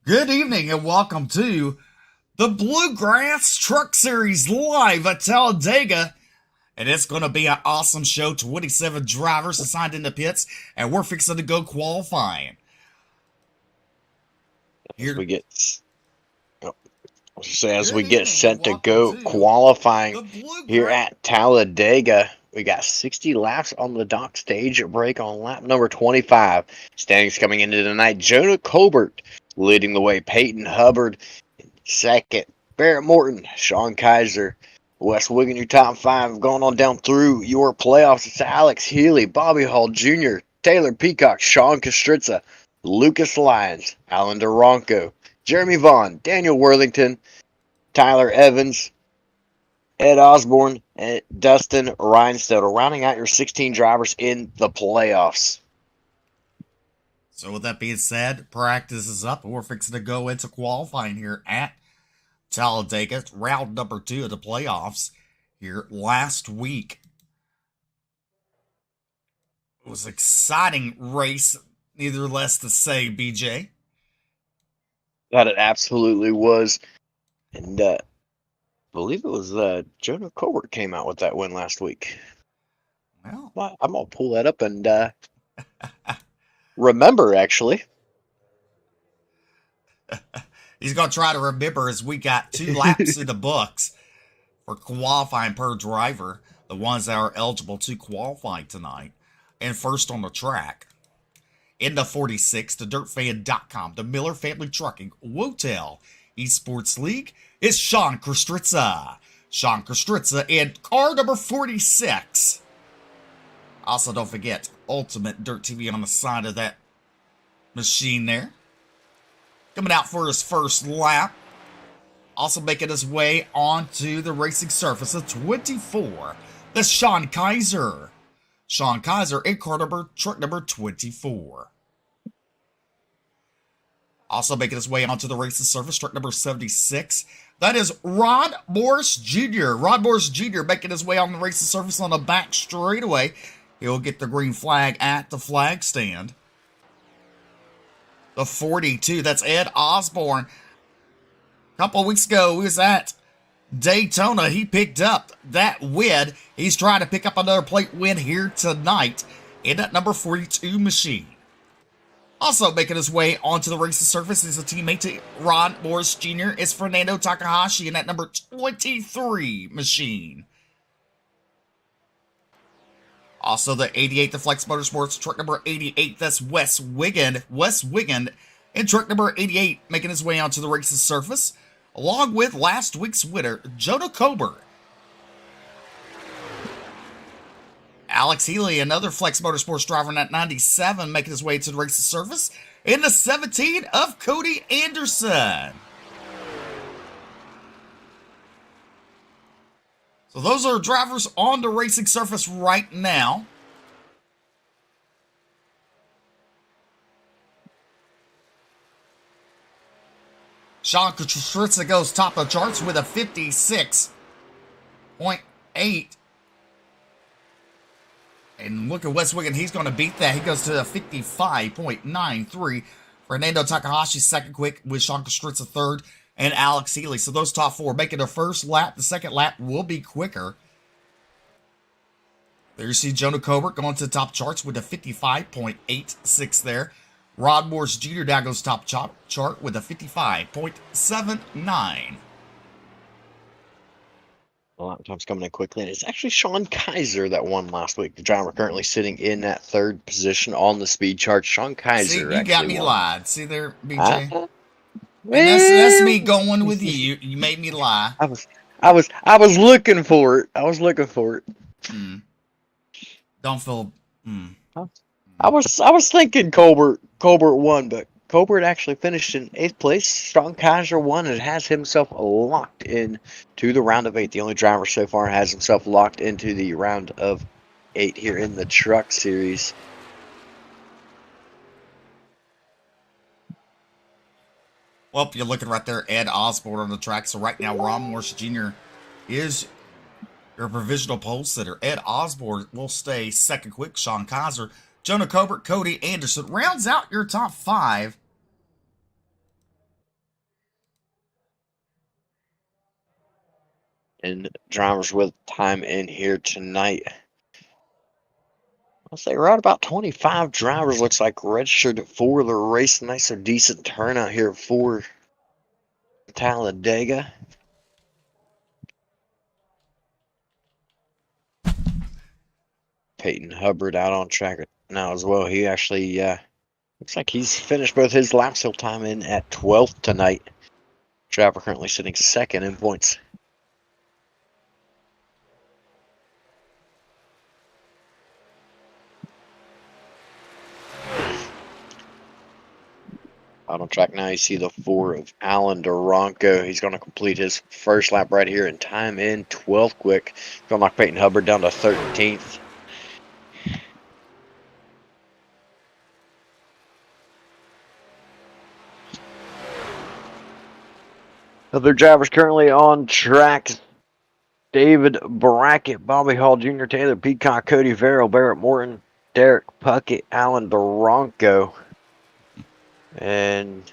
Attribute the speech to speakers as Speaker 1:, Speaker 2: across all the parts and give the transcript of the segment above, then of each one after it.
Speaker 1: Good evening and welcome to the Bluegrass Truck Series live at Talladega. And it's going to be an awesome show. 27 drivers assigned in the pits, and we're fixing to go qualifying.
Speaker 2: As we get
Speaker 1: evening
Speaker 2: set to
Speaker 1: welcome
Speaker 2: go
Speaker 1: to
Speaker 2: qualifying
Speaker 1: the
Speaker 2: here
Speaker 1: Bluegrass.
Speaker 2: at Talladega, we got 60 laps on the dock stage break on lap number 25. Standings coming into tonight: Jonah Colbert leading the way, Peyton Hubbard in second, Barrett Morton, Sean Kaiser, Wes Wiggin, your top five. Going on down through your playoffs, it's Alex Healy, Bobby Hall Jr., Taylor Peacock, Sean Kostritza, Lucas Lyons, Alan Duranco, Jeremy Vaughn, Daniel Worthington, Tyler Evans, Ed Osborne, and Dustin Reinstetter, rounding out your 16 drivers in the playoffs.
Speaker 1: So with that being said, practice is up, and we're fixing to go into qualifying here at Talladega. It's round number 2 of the playoffs here last week. It was an exciting race, neither less to say, BJ.
Speaker 2: That it absolutely was. And I believe it was Jonah Colbert came out with that win last week.
Speaker 1: Well,
Speaker 2: I'm going to pull that up and remember, actually.
Speaker 1: He's going to try to remember as we got 2 laps in the books for qualifying per driver, the ones that are eligible to qualify tonight. And first on the track, in the 46, the DirtFan.com, the Miller Family Trucking, Wotel Esports League, is Sean Kostritza. Sean Kostritza in car number 46. Also, don't forget, Ultimate Dirt TV on the side of that machine there. Coming out for his first lap. Also making his way onto the racing surface of 24. That's Sean Kaiser. Sean Kaiser in car number, truck number 24. Also making his way onto the racing surface, truck number 76. That is Rod Morris Jr. Rod Morris Jr. making his way on the racing surface on the back straightaway. He'll get the green flag at the flag stand. The 42, that's Ed Osborne. A couple weeks ago, he was at Daytona. He picked up that win. He's trying to pick up another plate win here tonight in that number 42 machine. Also making his way onto the racing surface is a teammate to Ron Morris Jr. is Fernando Takahashi in that number 23 machine. Also the 88, the Flex Motorsports, truck number 88, that's Wes Wiggin. Wes Wiggin in truck number 88 making his way onto the racing surface, along with last week's winner, Jonah Colbert. Alex Healy, another Flex Motorsports driver in that 97, making his way to the racing surface. In the 17 of Cody Anderson. So those are drivers on the racing surface right now. Sean Kostritza goes top of the charts with a 56.8. And look at Wes Wiggin, he's going to beat that. He goes to a 55.93. Fernando Takahashi second quick with Sean Kostritza third and Alex Healy. So those top 4 making their first lap. The second lap will be quicker. There you see Jonah Colbert going to the top charts with a 55.86 there. Rod Morris Jr. now goes top chart with a 55.79.
Speaker 2: The lap time's coming in quickly, and it's actually Sean Kaiser that won last week. The driver currently sitting in that third position on the speed chart. Sean Kaiser.
Speaker 1: See, you got me lied. See there, BJ.
Speaker 2: And
Speaker 1: that's me going with you. You made me lie.
Speaker 2: I was looking for it. I was looking for it.
Speaker 1: Don't feel.
Speaker 2: I was thinking Colbert won, but Colbert actually finished in 8th place. Sean Kaiser won and has himself locked in to the round of 8. The only driver so far has himself locked into the round of 8 here in the Truck Series.
Speaker 1: Well, you're looking right there, Ed Osborne on the track. So right now, Ron Morris Jr. is your provisional pole sitter. Ed Osborne will stay second quick. Sean Kaiser, Jonah Colbert, Cody Anderson rounds out your top 5
Speaker 2: And drivers with time in here tonight. I'll say right about 25 drivers looks like registered for the race tonight. So decent turnout here for Talladega. Peyton Hubbard out on track now as well. He actually looks like he's finished both his laps. He'll time in at 12th tonight. Driver currently sitting second in points. Out on track now, you see the 4 of Alan Duranco. He's going to complete his first lap right here and time in 12th quick. Going to knock Peyton Hubbard down to 13th. Other drivers currently on track: David Brackett, Bobby Hall Jr., Taylor Peacock, Cody Verrill, Barrett Morton, Derek Puckett, Alan Duranco. And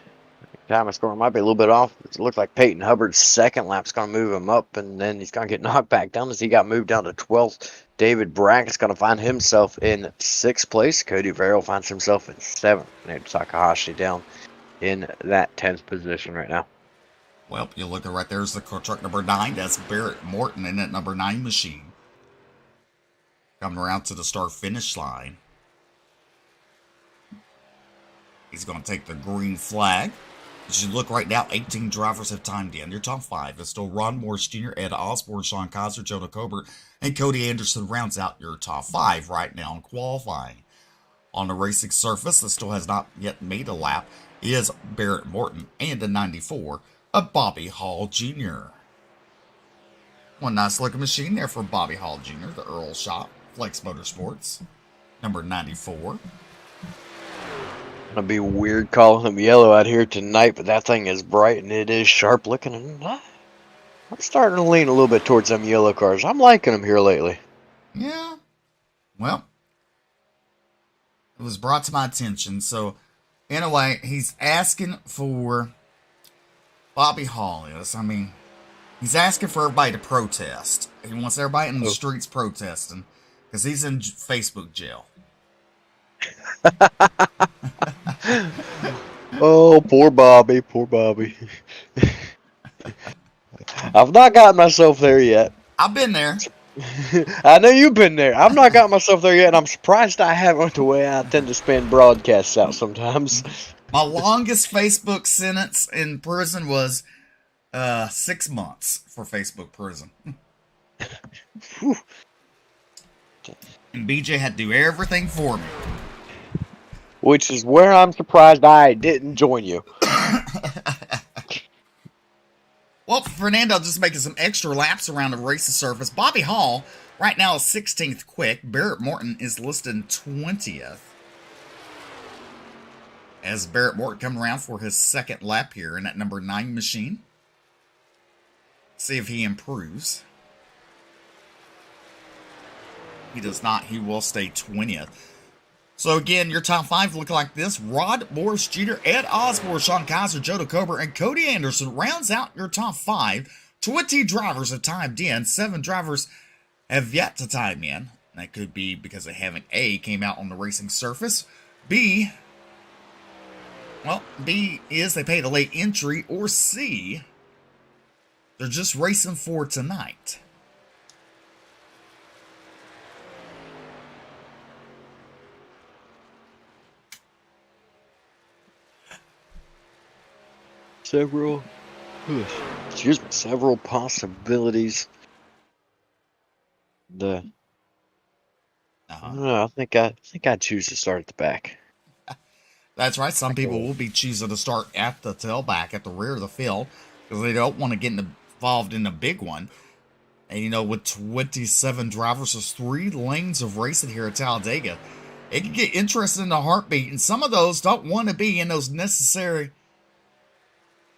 Speaker 2: time of scoring might be a little bit off. It looks like Peyton Hubbard's second lap's going to move him up, and then he's going to get knocked back down as he got moved down to 12th. David Brackett's going to find himself in 6th place. Cody Verrill finds himself in 7th. Nate Takahashi down in that 10th position right now.
Speaker 1: Well, you look at right there's the truck number 9. That's Barrett Morton in that number 9 machine. Coming around to the start-finish line. He's going to take the green flag. As you look right now, 18 drivers have timed in. Your top 5 is still Ron Morris Jr., Ed Osborne, Sean Kaiser, Jonah Colbert, and Cody Anderson rounds out your top 5 right now in qualifying. On the racing surface that still has not yet made a lap is Barrett Morton and the 94 of Bobby Hall Jr. One nice looking machine there for Bobby Hall Jr., the Earl Shop, Flex Motorsports, number 94.
Speaker 2: Gonna be weird calling him yellow out here tonight, but that thing is bright and it is sharp looking. And I'm starting to lean a little bit towards them yellow cars. I'm liking them here lately.
Speaker 1: Yeah. Well, it was brought to my attention. So, in a way, he's asking for Bobby Hall is. I mean, he's asking for everybody to protest. He wants everybody in the streets protesting because he's in Facebook jail.
Speaker 2: Oh, poor Bobby, poor Bobby. I've not gotten myself there yet.
Speaker 1: I've been there.
Speaker 2: I know you've been there. I've not gotten myself there yet, and I'm surprised I haven't the way I tend to spend broadcasts out sometimes.
Speaker 1: My longest Facebook sentence in prison was 6 months for Facebook prison. And BJ had to do everything for me.
Speaker 2: Which is where I'm surprised I didn't join you.
Speaker 1: Well, Fernando just making some extra laps around the race's surface. Bobby Hall right now is 16th quick. Barrett Morton is listed 20th. As Barrett Morton coming around for his second lap here in that number 9 machine. See if he improves. He does not. He will stay 20th. So again, your top 5 look like this. Rod Morris Jr., Ed Osborne, Sean Kaiser, Joe Coburn, and Cody Anderson rounds out your top 5. 20 drivers have timed in. 7 drivers have yet to time in. That could be because they haven't A, came out on the racing surface. B, well, B is they paid a late entry. Or C, they're just racing for tonight.
Speaker 2: Several possibilities. I don't know, I think I'd choose to start at the back.
Speaker 1: That's right. Some people will be choosing to start at the tailback, at the rear of the field, because they don't want to get involved in the big one. And, you know, with 27 drivers, there's 3 lanes of racing here at Talladega. It can get interesting in the heartbeat, and some of those don't want to be in those necessary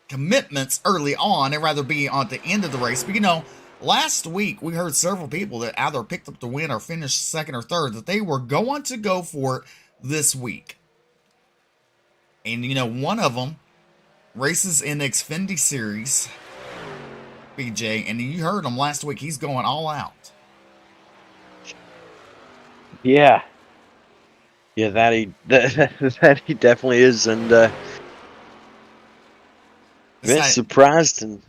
Speaker 1: commitments early on. They'd rather be on the end of the race. But, you know, last week we heard several people that either picked up the win or finished second or third that they were going to go for it this week. And, you know, one of them races in the Xfinity Series BJ, and you heard him last week. He's going all out.
Speaker 2: Yeah. Yeah, that he definitely is, and been surprised. And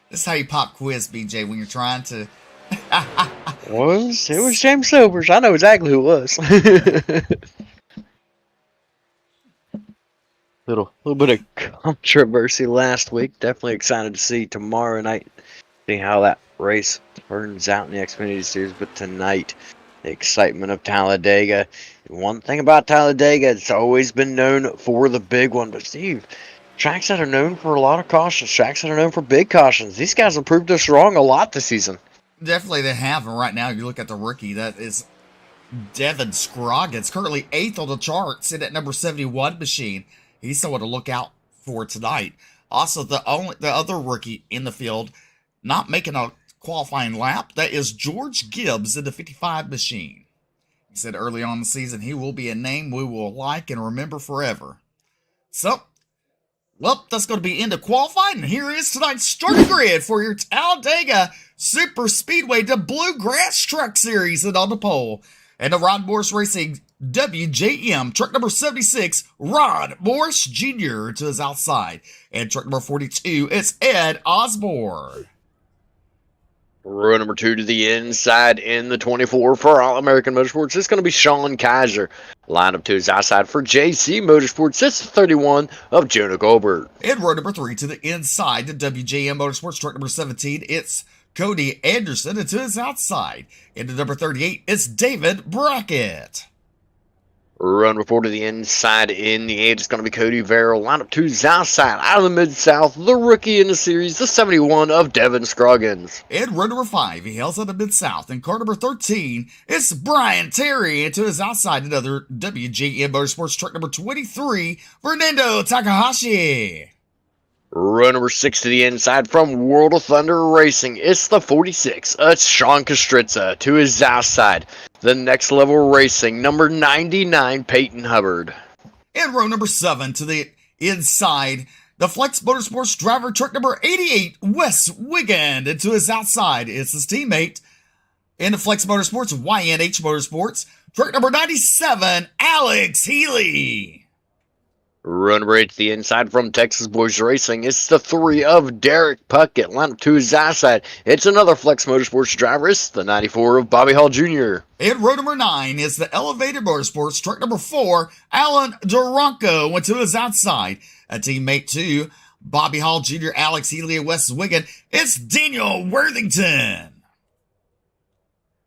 Speaker 1: this is how you pop quiz, BJ, when you're trying to.
Speaker 2: it was James Silvers. I know exactly who it was. little bit of controversy last week. Definitely excited to see tomorrow night, see how that race turns out in the Xfinity Series. But tonight, the excitement of Talladega. One thing about Talladega, it's always been known for the big one. But Steve, tracks that are known for a lot of cautions, tracks that are known for big cautions, these guys have proved us wrong a lot this season.
Speaker 1: Definitely they have. And right now, you look at the rookie, that is Devin Scroggins, currently 8th on the chart, sitting at number 71 machine. He's someone to look out for tonight. Also, the other rookie in the field not making a qualifying lap, that is George Gibbs in the 55 machine. He said early on in the season he will be a name we will like and remember forever. So, well, that's going to be into qualifying, and here is tonight's starting grid for your Talladega Super Speedway, the Bluegrass Truck Series, and on the pole. And the Ron Morris Racing WJM, truck number 76, Ron Morris Jr. to his outside. And truck number 42, it's Ed Osborne.
Speaker 2: Row number 2 to the inside in the 24 for All American Motorsports. It's going to be Sean Kaiser. Lineup to his outside for JC Motorsports. It's the 31 of Jonah Colbert.
Speaker 1: And row number 3 to the inside, the WJM Motorsports, truck number 17, it's Cody Anderson, and to his outside. Into number 38, it's David Brackett.
Speaker 2: Run report to the inside in the 8 is going to be Cody Verrill. Lineup to his outside out of the Mid-South, the rookie in the series, the 71 of Devin Scroggins.
Speaker 1: And run number 5, he hails out of Mid-South. And car number 13, it's Brian Terry. And to his outside, another WJM Motorsports truck number 23, Fernando Takahashi.
Speaker 2: Run number 6 to the inside from World of Thunder Racing. It's the 46. It's Sean Kostritza to his outside. The Next Level Racing, number 99, Peyton Hubbard.
Speaker 1: And row number 7 to the inside, the Flex Motorsports driver, truck number 88, Wes Wiggin. And to his outside, it's his teammate in the Flex Motorsports, YNH Motorsports, truck number 97, Alex Healy.
Speaker 2: Run right to the inside from Texas Boys Racing. It's the 3 of Derek Puckett. Lineup to his outside. It's another Flex Motorsports driver. It's the 94 of Bobby Hall Jr.
Speaker 1: And row number 9 is the Elevated Motorsports truck number 4, Alan Duranco, went to his outside. A teammate to Bobby Hall Jr., Alex Healy, and Wes Wiggin. It's Daniel Worthington.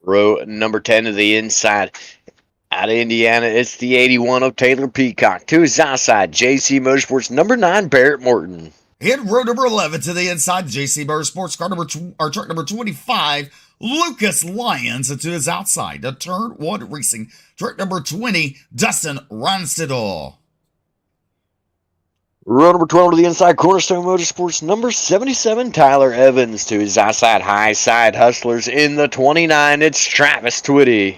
Speaker 2: Row number 10 to the inside. Out of Indiana, it's the 81 of Taylor Peacock. To his outside, JC Motorsports, number 9, Barrett Morton.
Speaker 1: Hit row number 11 to the inside, JC Motorsports, truck number 25, Lucas Lyons. And to his outside, the Turn 1 Racing, truck number 20, Dustin Ronstedel.
Speaker 2: Row number 12 to the inside, Cornerstone Motorsports, number 77, Tyler Evans. To his outside, High Side Hustlers in the 29, it's Travis Twitty.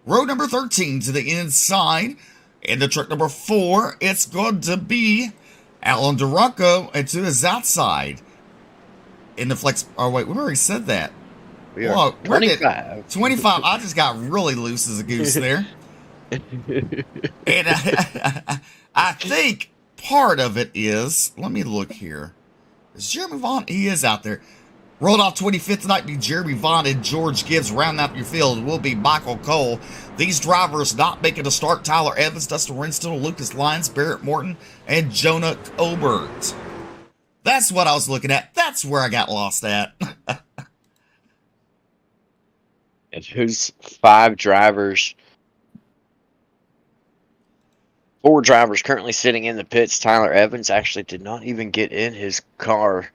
Speaker 1: Row number 13 to the inside. In the truck number 4, it's going to be Alan Duranco, and to his outside. In the Flex... Oh, wait, we already said that.
Speaker 2: We are 25.
Speaker 1: 25. I just got really loose as a goose there. And I think part of it is... Let me look here. Is Jeremy Vaughn? He is out there. Rolled off 25th tonight be Jeremy Vaughn and George Gibbs. Round out your field will be Michael Cole. These drivers not making a start: Tyler Evans, Dustin Rinstone, Lucas Lyons, Barrett Morton, and Jonah Colbert. That's what I was looking at. That's where I got lost at.
Speaker 2: And who's 5 drivers? 4 drivers currently sitting in the pits. Tyler Evans actually did not even get in his car,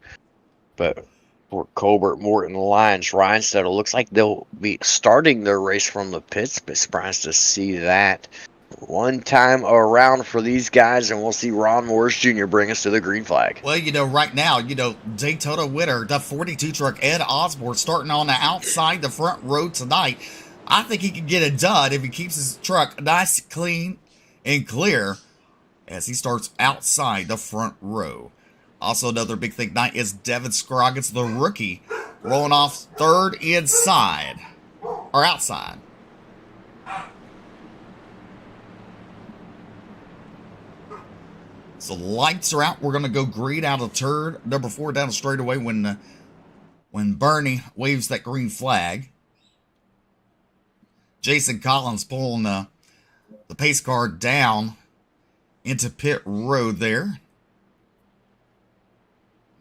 Speaker 2: but for Colbert, Morton, Lyons, Rhinestead, it looks like they'll be starting their race from the pits. But surprised to see that one time around for these guys, and we'll see Ron Morris Jr. bring us to the green flag.
Speaker 1: Well, right now, Daytona winner, the 42 truck, Ed Osborne, starting on the outside the front row tonight. I think he can get it done if he keeps his truck nice, clean, and clear as he starts outside the front row. Also, another big thing tonight is Devin Scroggins, the rookie, rolling off third inside, or outside. So lights are out. We're going to go green out of turn number 4 down the straightaway when Bernie waves that green flag. Jason Collins pulling the pace car down into pit road there.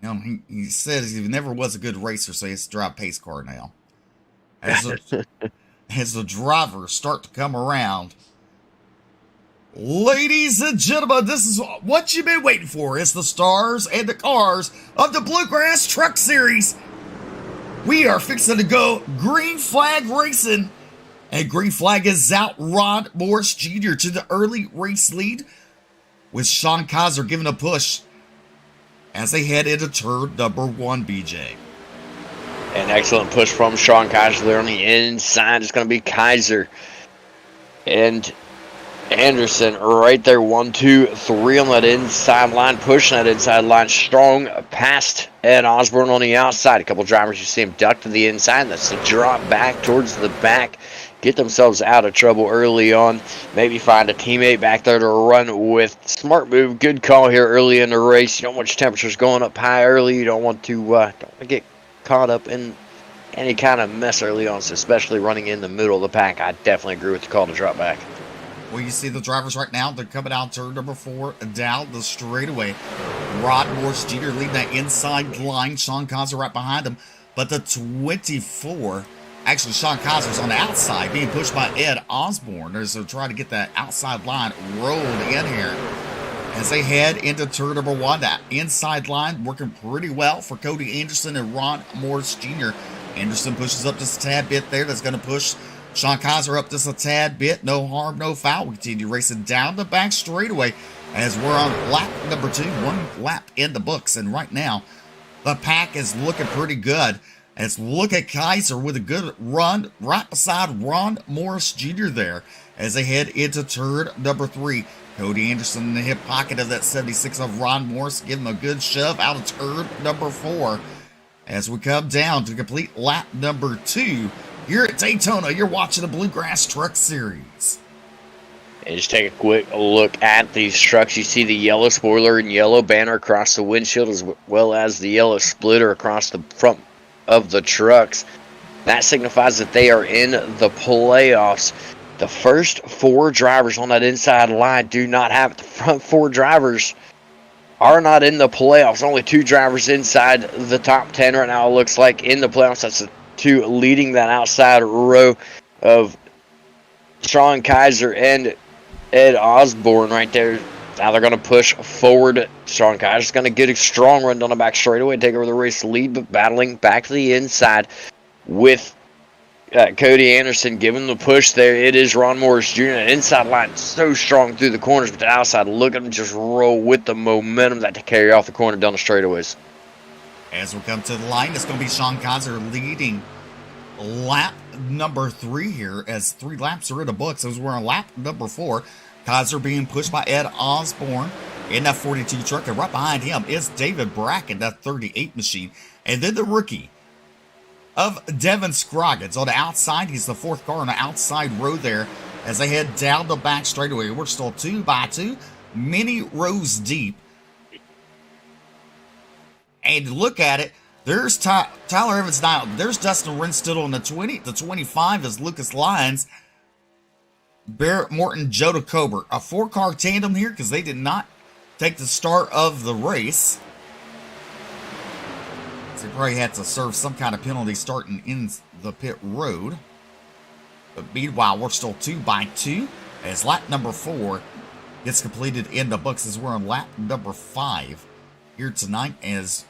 Speaker 1: You know, he says he never was a good racer, so he has to drive pace car now. As the drivers start to come around, ladies and gentlemen, this is what you've been waiting for. It's the stars and the cars of the Bluegrass Truck Series. We are fixing to go green flag racing. And green flag is out. Ron Morris Jr. to the early race lead, with Sean Kaiser giving a push as they head into turn number 1, BJ.
Speaker 2: An excellent push from Sean Kaiser there on the inside. It's going to be Kaiser and Anderson right there. 1, 2, 3 on that inside line, pushing that inside line strong past Ed Osborne on the outside. A couple drivers, you see him duck to the inside. That's a drop back towards the back. Get themselves out of trouble early on. Maybe find a teammate back there to run with. Smart move. Good call here early in the race. You don't want your temperatures going up high early. You don't want to get caught up in any kind of mess early on, so especially running in the middle of the pack. I definitely agree with the call to drop back.
Speaker 1: Well, you see the drivers right now. They're coming out turn number 4 down the straightaway. Rod Morris Jr. leading that inside line. Sean Kaiser right behind him. But the 24... Actually, Sean Kaiser's on the outside, being pushed by Ed Osborne as they're trying to get that outside line rolled in here. As they head into turn number 1, that inside line working pretty well for Cody Anderson and Ron Morris Jr. Anderson pushes up just a tad bit there. That's going to push Sean Kaiser up just a tad bit. No harm, no foul. We continue racing down the back straightaway as we're on lap number 2. 1 lap in the books. And right now, the pack is looking pretty good. As look at Kaiser with a good run right beside Ron Morris Jr. there as they head into turn number 3. Cody Anderson in the hip pocket of that 76 of Ron Morris, giving him a good shove out of turn number 4. As we come down to complete lap number 2 here at Daytona, you're watching the Bluegrass Truck Series.
Speaker 2: And just take a quick look at these trucks. You see the yellow spoiler and yellow banner across the windshield, as well as the yellow splitter across the front of the trucks. That signifies that they are in the playoffs. The first 4 drivers on that inside line do not have it. The front 4 drivers are not in the playoffs. Only 2 drivers inside the top 10 right now, it looks like, in the playoffs. That's the 2 leading that outside row of Sean Kaiser and Ed Osborne right there. Now they're going to push forward. Sean Kaiser's going to get a strong run down the back straightaway, take over the race lead, but battling back to the inside with Cody Anderson giving the push there. It is Ron Morris Jr. The inside line so strong through the corners, but the outside, look at him just roll with the momentum that to carry off the corner down the straightaways.
Speaker 1: As we come to the line, it's going to be Sean Kaiser leading lap number 3 here, as 3 laps are in the books. As we're on lap number 4. Kaiser being pushed by Ed Osborne in that 42 truck, and right behind him is David Bracken, that 38 machine. And then the rookie of Devin Scroggins on the outside. He's the 4th car on the outside row there as they head down the back straightaway. We're still 2 by 2, many rows deep. And look at it. There's Tyler Evans now. There's Dustin Renstittle in the 20. The 25 is Lucas Lyons. Barrett Morton, Joe Colbert. A 4-car tandem here because they did not take the start of the race. So they probably had to serve some kind of penalty starting in the pit road. But meanwhile, we're still 2 by 2 as lap number 4 gets completed in the books as we're on lap number 5 here tonight. As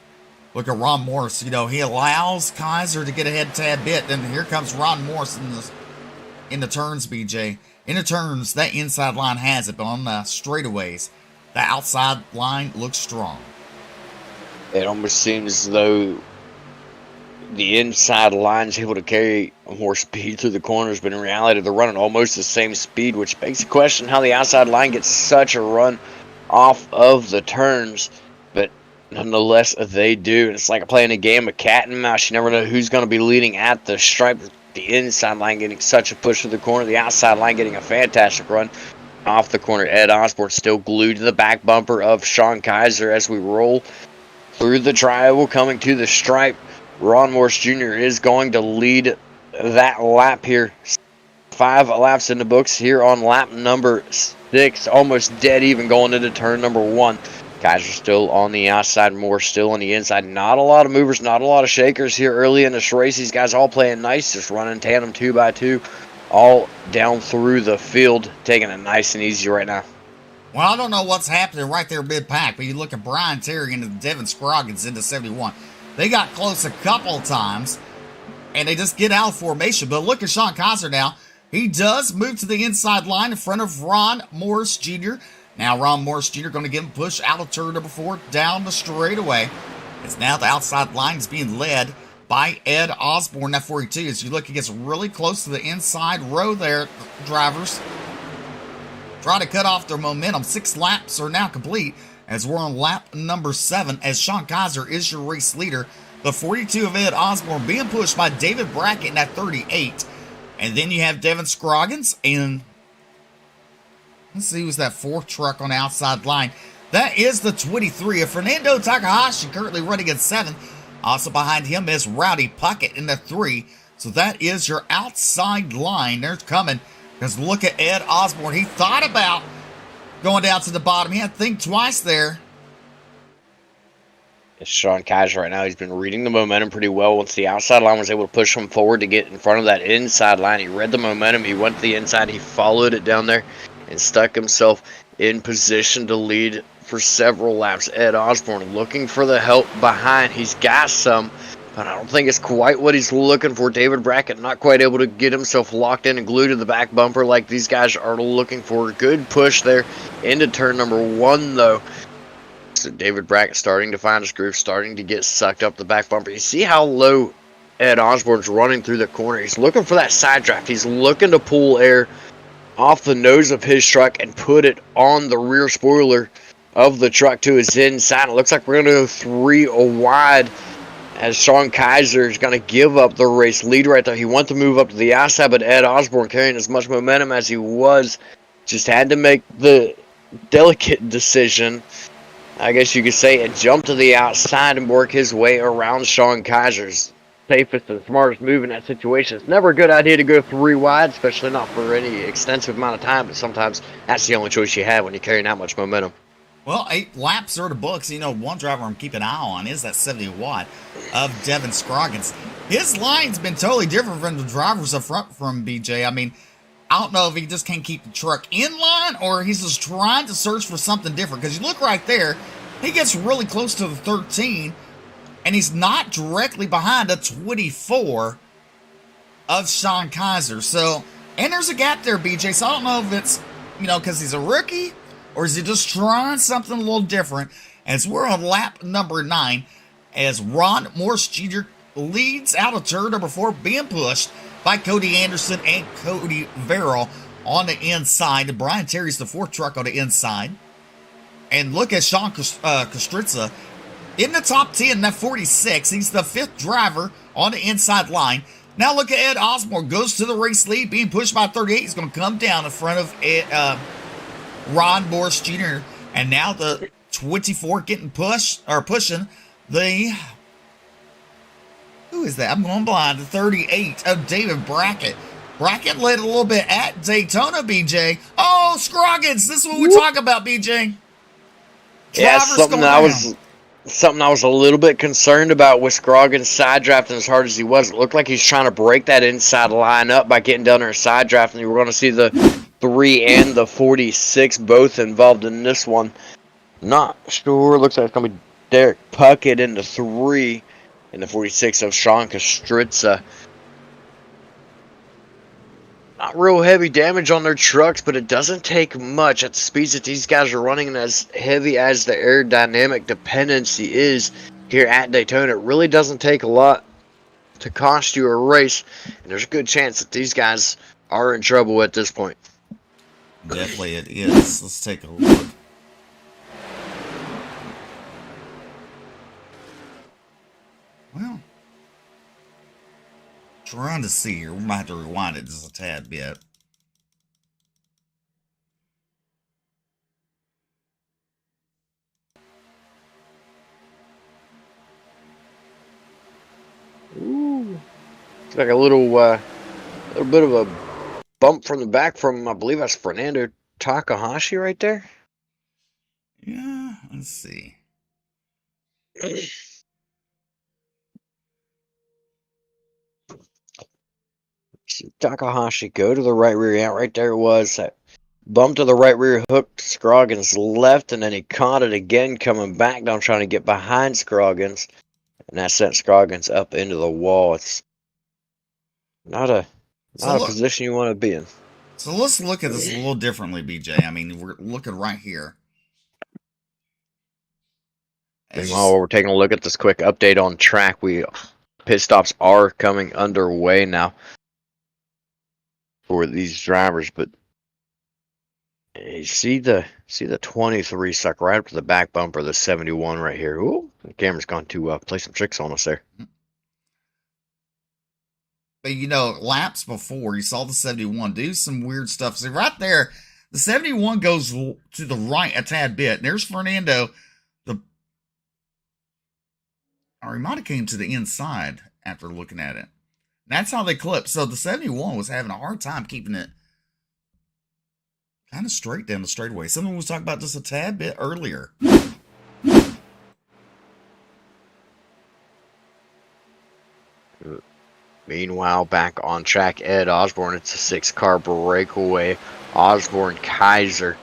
Speaker 1: look at Ron Morris. You know, he allows Kaiser to get ahead a tad bit. Then here comes Ron Morris in the turns, BJ. In the turns, that inside line has it, but on the straightaways, the outside line looks strong.
Speaker 2: It almost seems as though the inside line is able to carry more speed through the corners, but in reality, they're running almost the same speed, which begs the question how the outside line gets such a run off of the turns. But nonetheless, they do. It's like playing a game of cat and mouse. You never know who's going to be leading at the stripe. The inside line getting such a push to the corner. The outside line getting a fantastic run off the corner. Ed Osborne still glued to the back bumper of Sean Kaiser as we roll through the triangle coming to the stripe. Ron Morse Jr. is going to lead that lap here. 5 laps in the books here on lap number 6. Almost dead even going into turn number 1. Kaiser still on the outside, Morse still on the inside. Not a lot of movers, not a lot of shakers here early in this race. These guys all playing nice, just running tandem 2 by 2, all down through the field, taking it nice and easy right now.
Speaker 1: Well, I don't know what's happening right there mid-pack, but you look at Brian Terry and Devin Scroggins into 71. They got close a couple times, and they just get out of formation. But look at Sean Kaiser now. He does move to the inside line in front of Ron Morris Jr. Now Ron Morris Jr. going to give him a push out of turn number 4 down the straightaway. It's now the outside line is being led by Ed Osborne at 42. As you look, he gets really close to the inside row there, drivers. Try to cut off their momentum. 6 laps are now complete as we're on lap number 7 as Sean Kaiser is your race leader. The 42 of Ed Osborne being pushed by David Brackett at 38. And then you have Devin Scroggins and let's see who's that 4th truck on the outside line. That is the 23 of Fernando Takahashi currently running at 7th. Also behind him is Rowdy Puckett in the 3. So that is your outside line. They're coming. Because look at Ed Osborne. He thought about going down to the bottom. He had to think twice there.
Speaker 2: It's Sean Kaiser right now. He's been reading the momentum pretty well. Once the outside line was able to push him forward to get in front of that inside line, he read the momentum. He went to the inside. He followed it down there and stuck himself in position to lead for several laps. Ed Osborne looking for the help behind. He's got some, but I don't think it's quite what he's looking for. David Brackett not quite able to get himself locked in and glued to the back bumper like these guys are looking for. Good push there into turn number 1, though. So David Brackett starting to find his groove, starting to get sucked up the back bumper. You see how low Ed Osborne's running through the corner. He's looking for that side draft. He's looking to pull air off the nose of his truck and put it on the rear spoiler of the truck to his inside. It looks like we're going to go 3 wide as Sean Kaiser is going to give up the race lead right there. He wanted to move up to the outside, but Ed Osborne, carrying as much momentum as he was, just had to make the delicate decision, I guess you could say, and jump to the outside and work his way around Sean Kaiser's safest and smartest move in that situation. It's never a good idea to go 3 wide, especially not for any extensive amount of time, but sometimes that's the only choice you have when you're carrying that much momentum.
Speaker 1: Well, 8 laps are the books. You know, one driver I'm keeping an eye on is that 70 watt of Devin Scroggins. His line's been totally different from the drivers up front from BJ. I mean, I don't know if he just can't keep the truck in line or he's just trying to search for something different. Because you look right there, he gets really close to the 13, and he's not directly behind the 24 of Sean Kaiser. So, and there's a gap there, BJ. So I don't know if it's, you know, because he's a rookie or is he just trying something a little different. As we're on lap number 9, as Ron Morse Jr. leads out of turn number 4, being pushed by Cody Anderson and Cody Verrill on the inside. And Brian Terry's the 4th truck on the inside. And look at Sean Kostritza in the top 10, that 46. He's the 5th driver on the inside line. Now look at Ed Osborne. Goes to the race lead, being pushed by 38. He's going to come down in front of Ron Morse Jr. And now the 24 getting pushing the... Who is that? I'm going blind. The 38 of David Brackett. Brackett led a little bit at Daytona, BJ. Oh, Scroggins. This is what we're talking about, BJ.
Speaker 2: Yeah, something I was a little bit concerned about with Scroggins side drafting as hard as he was. It looked like he's trying to break that inside line up by getting down there side drafting. You were going to see the 3 and the 46 both involved in this one. Not sure. Looks like it's going to be Derek Puckett in the 3 and the 46 of Sean Kostritza. Not real heavy damage on their trucks, but it doesn't take much at the speeds that these guys are running, and as heavy as the aerodynamic dependency is here at Daytona, it really doesn't take a lot to cost you a race, and there's a good chance that these guys are in trouble at this point.
Speaker 1: Definitely it is. Let's take a look. Trying to see here. We might have to rewind it just a tad bit.
Speaker 2: Ooh. It's like a little bit of a bump from the back from, I believe that's Fernando Takahashi right there.
Speaker 1: Yeah, let's see.
Speaker 2: Takahashi go to the right rear out. Right there it was. That bump to the right rear hooked Scroggins left, and then he caught it again coming back down trying to get behind Scroggins. And that sent Scroggins up into the wall. It's not a position you want to be in.
Speaker 1: So let's look at this a little differently, BJ. I mean, we're looking right here.
Speaker 2: Meanwhile, we're taking a look at this quick update on track. Pit stops are coming underway now for these drivers, but you see the 23 stuck right up to the back bumper, the 71 right here. Ooh, the camera's gone to play some tricks on us there.
Speaker 1: But you know, laps before, you saw the 71 do some weird stuff. See, right there, the 71 goes to the right a tad bit. There's Fernando. Or he might have came to the inside after looking at it. That's how they clipped. So the 71 was having a hard time keeping it kind of straight down the straightaway. Something we was talking about just a tad bit earlier.
Speaker 2: Meanwhile, back on track, Ed Osborne. It's a 6-car breakaway. Osborne, Kaiser,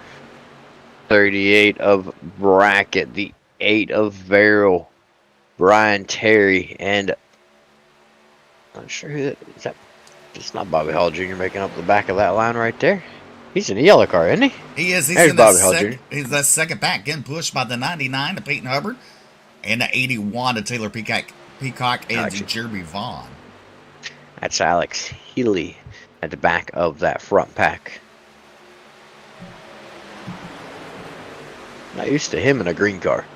Speaker 2: 38 of Brackett, the 8 of Verrill, Brian Terry, and I'm not sure who that is. It's not Bobby Hall Jr. making up the back of that line right there. He's in the yellow car, isn't he?
Speaker 1: He is. He's
Speaker 2: There's
Speaker 1: in
Speaker 2: Bobby Hall Jr.
Speaker 1: He's that second back, getting pushed by the 99 to Peyton Hubbard and the 81 to Taylor Peacock and Jeremy Vaughn.
Speaker 2: That's Alex Healy at the back of that front pack. Not used to him in a green car.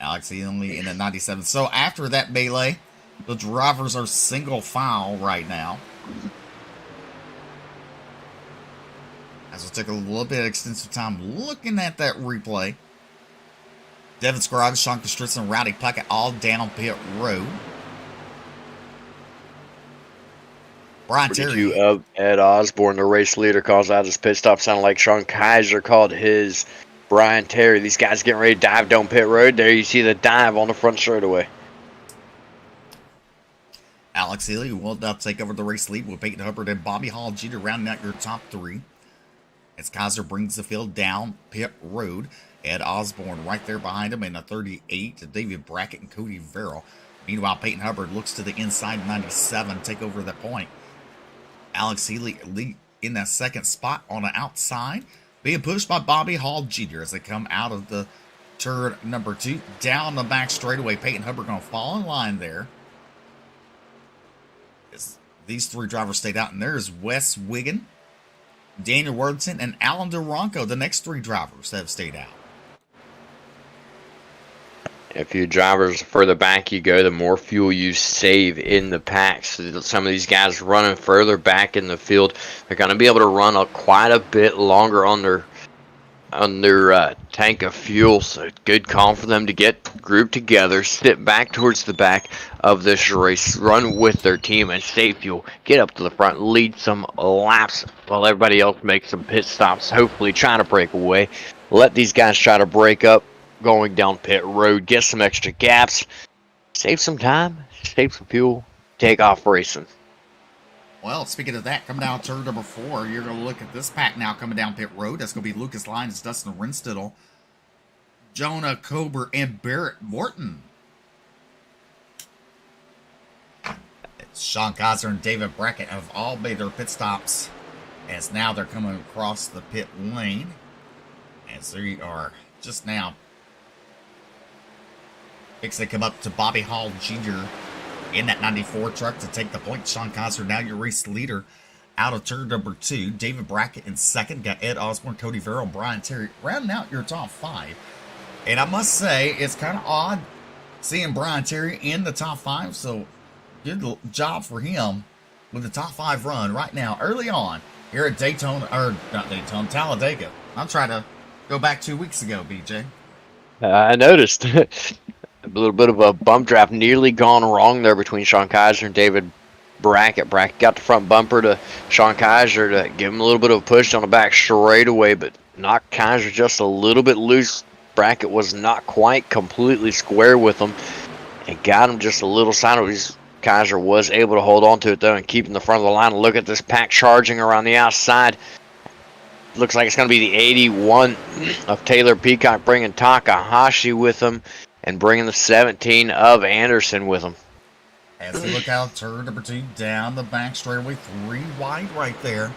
Speaker 1: Alex Healy in the 97. So after that melee, the drivers are single file right now. As we took a little bit of extensive time looking at that replay. Devin Scroggs, Sean Christensen, Rowdy Puckett all down pit road. Brian Terry
Speaker 2: of Ed Osborne, the race leader, calls out his pit stop. Sounded like Sean Kaiser called his. Brian Terry. These guys getting ready to dive down pit road. There you see the dive on the front straightaway.
Speaker 1: Alex Healy will now take over the race lead with Peyton Hubbard and Bobby Hall Jr. rounding out your top 3. As Kaiser brings the field down pit road. Ed Osborne right there behind him in the 38. David Brackett and Cody Verrill. Meanwhile, Peyton Hubbard looks to the inside 97, take over the point. Alex Healy lead in that second spot on the outside, being pushed by Bobby Hall Jr. as they come out of the turn number 2. Down the back straightaway, Peyton Hubbard going to fall in line there. As these 3 drivers stayed out, and there's Wes Wiggin, Daniel Worthington, and Alan DeRonco, the next 3 drivers that have stayed out.
Speaker 2: A few drivers further back you go, the more fuel you save in the packs. So some of these guys running further back in the field, they're going to be able to run quite a bit longer on their tank of fuel. So good call for them to get grouped together, sit back towards the back of this race, run with their team and save fuel, get up to the front, lead some laps while everybody else makes some pit stops, hopefully trying to break away. Let these guys try to break up going down pit road, get some extra gaps, save some time, save some fuel, take off racing.
Speaker 1: Well, speaking of that, coming down turn number 4, you're going to look at this pack now coming down pit road. That's going to be Lucas Lyons, Dustin Rinstidle, Jonah Kober, and Barrett Morton. Sean Kaiser and David Brackett have all made their pit stops, as now they're coming across the pit lane, as they are just now fixing to come up to Bobby Hall Jr. in that 94 truck to take the point. Sean Kaiser, now your race leader, out of turn number 2. David Brackett in second. Got Ed Osborne, Cody Verrill, and Brian Terry rounding out your top 5. And I must say, it's kind of odd seeing Brian Terry in the top 5. So job for him with the top 5 run right now, early on here at Daytona, or not Daytona, Talladega. I'm trying to go back 2 weeks ago, BJ.
Speaker 2: I noticed a little bit of a bump draft nearly gone wrong there between Sean Kaiser and David Brackett. Brackett got the front bumper to Sean Kaiser to give him a little bit of a push on the back straightaway, but knocked Kaiser just a little bit loose. Brackett was not quite completely square with him and got him just a little sign of his. Kaiser was able to hold on to it though and keep in the front of the line. Look at this pack charging around the outside. Looks like it's going to be the 81 of Taylor Peacock, bringing Takahashi with him and bringing the 17 of Anderson with him.
Speaker 1: As we look out, turn number 2 down the back straightaway, 3 wide right there.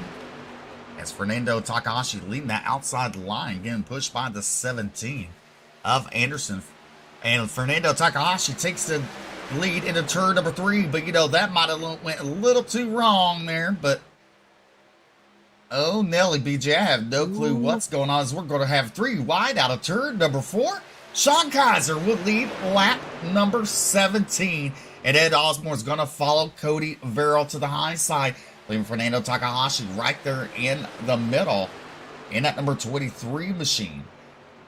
Speaker 1: As Fernando Takahashi leading that outside line, getting pushed by the 17 of Anderson. And Fernando Takahashi takes the lead into turn number 3, but you know, that might have went a little too wrong there, but oh, Nelly, BJ, I have no clue what's going on, as we're going to have 3 wide out of turn number 4. Sean Kaiser will lead lap number 17, and Ed Osborne's going to follow Cody Verrill to the high side, leaving Fernando Takahashi right there in the middle in that number 23 machine.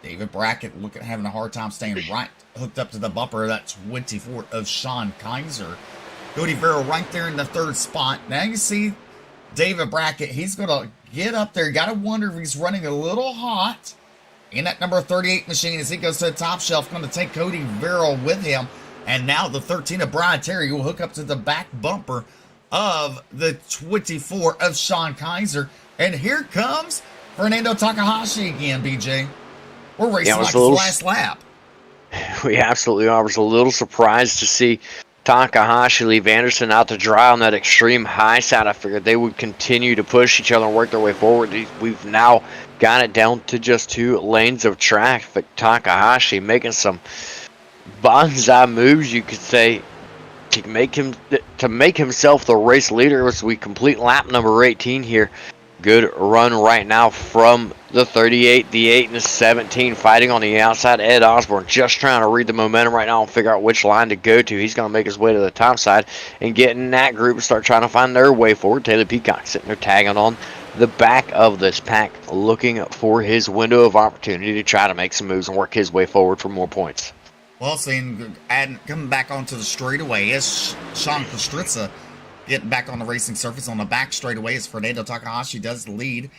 Speaker 1: David Brackett having a hard time staying right hooked up to the bumper of that 24 of Sean Kaiser. Cody Verrill right there in the 3rd spot. Now you see David Brackett, he's going to get up there. You got to wonder if he's running a little hot in that number 38 machine as he goes to the top shelf. Going to take Cody Verrill with him. And now the 13 of Brian Terry will hook up to the back bumper of the 24 of Sean Kaiser. And here comes Fernando Takahashi again, BJ. We're racing like it's the last lap.
Speaker 2: We absolutely are. I was a little surprised to see Takahashi leave Anderson out to dry on that extreme high side. I figured they would continue to push each other and work their way forward. We've now got it down to just 2 lanes of track. But Takahashi making some bonsai moves, you could say, to make himself the race leader as we complete lap number 18 here. Good run right now from the 38, the 8, and the 17 fighting on the outside. Ed Osborne just trying to read the momentum right now and figure out which line to go to. He's going to make his way to the top side and get in that group and start trying to find their way forward. Taylor Peacock sitting there tagging on the back of this pack, looking for his window of opportunity to try to make some moves and work his way forward for more points.
Speaker 1: Well, seeing coming back onto the straightaway is Sean Kostritza getting back on the racing surface on the back straightaway as Fernando Takahashi does lead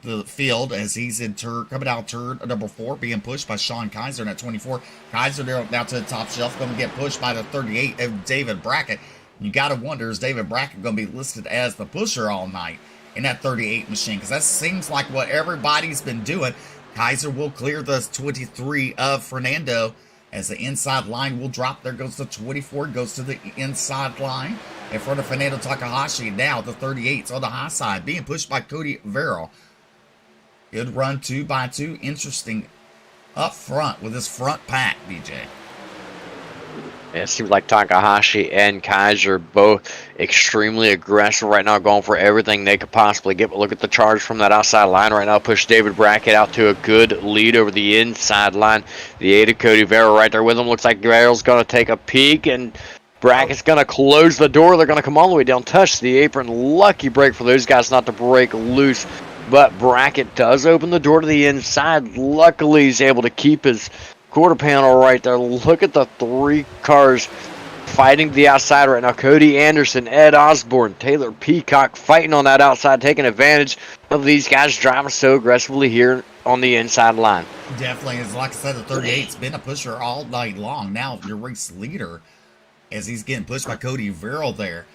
Speaker 1: the field as he's in coming out turn number 4, being pushed by Sean Kaiser in at 24. Kaiser now to the top shelf, going to get pushed by the 38 of David Brackett. You got to wonder, is David Brackett going to be listed as the pusher all night in that 38 machine? Because that seems like what everybody's been doing. Kaiser will clear the 23 of Fernando as the inside line will drop. There goes the 24, goes to the inside line in front of Fernando Takahashi. Now the 38's on the high side, being pushed by Cody Verrill. Good run 2x2. Interesting up front with this front pack, BJ.
Speaker 2: It seems like Takahashi and Kaiser both extremely aggressive right now, going for everything they could possibly get. But look at the charge from that outside line right now. Push David Brackett out to a good lead over the inside line. The 8 of Cody Verrill right there with him. Looks like Verrill's going to take a peek, and Brackett's going to close the door. They're going to come all the way down, touch the apron. Lucky break for those guys not to break loose. But Brackett does open the door to the inside. Luckily, he's able to keep his quarter panel right there. Look at the 3 cars fighting to the outside right now. Cody Anderson, Ed Osborne, Taylor Peacock fighting on that outside, taking advantage of these guys driving so aggressively here on the inside line.
Speaker 1: Definitely, as like I said, the 38's been a pusher all night long. Now your race leader, as he's getting pushed by Cody Verrill there.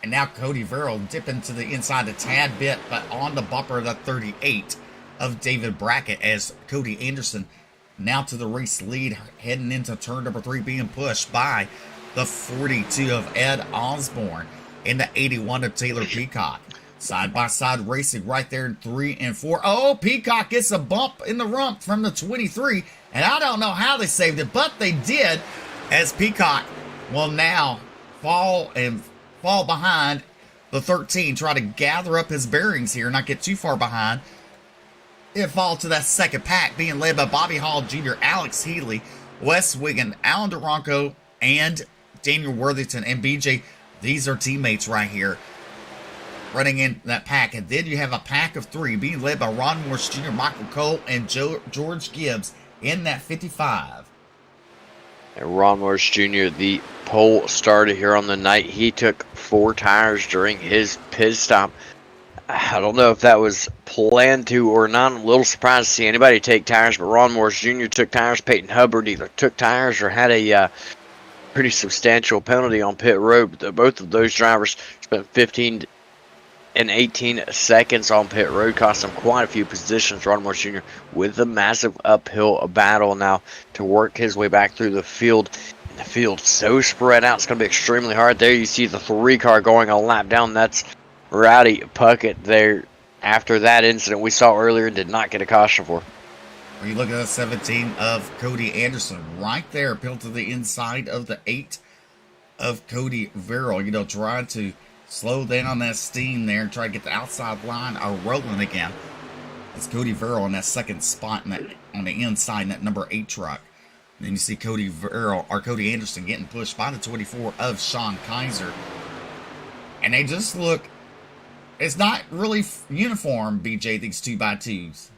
Speaker 1: And now Cody Verrill dipping to the inside a tad bit, but on the bumper of the 38 of David Brackett as Cody Anderson now to the race lead, heading into turn number 3, being pushed by the 42 of Ed Osborne and the 81 of Taylor Peacock. Side-by-side racing right there in 3 and 4. Oh, Peacock gets a bump in the rump from the 23, and I don't know how they saved it, but they did, as Peacock will now fall behind the 13, try to gather up his bearings here, not get too far behind. It fall to that second pack, being led by Bobby Hall Jr., Alex Healy, Wes Wiggin, Alan Duranco, and Daniel Worthington, and BJ. These are teammates right here running in that pack. And then you have a pack of three being led by Ron Morse Jr., Michael Cole, and George Gibbs in that 55.
Speaker 2: And Ron Morse Jr., the pole starter here on the night. He took 4 tires during his pit stop. I don't know if that was planned to or not. I'm a little surprised to see anybody take tires, but Ron Morse Jr. took tires. Peyton Hubbard either took tires or had a pretty substantial penalty on pit road. Both of those drivers spent 15 and 18 seconds on pit road, cost him quite a few positions. Ron Morse Jr. with a massive uphill battle now to work his way back through the field. And the field so spread out, it's going to be extremely hard. There you see the 3 car going a lap down. That's Rowdy Puckett there. After that incident we saw earlier, did not get a caution for.
Speaker 1: When you look at the 17 of Cody Anderson, right there, peeled to the inside of the 8 of Cody Verrill. You know, trying to slow down on that steam there and try to get the outside line rolling again. It's Cody Verrill in that second spot on the inside in that number 8 truck. And then you see Cody Anderson getting pushed by the 24 of Sean Kaiser. And they just look, it's not really uniform, BJ, these 2x2s.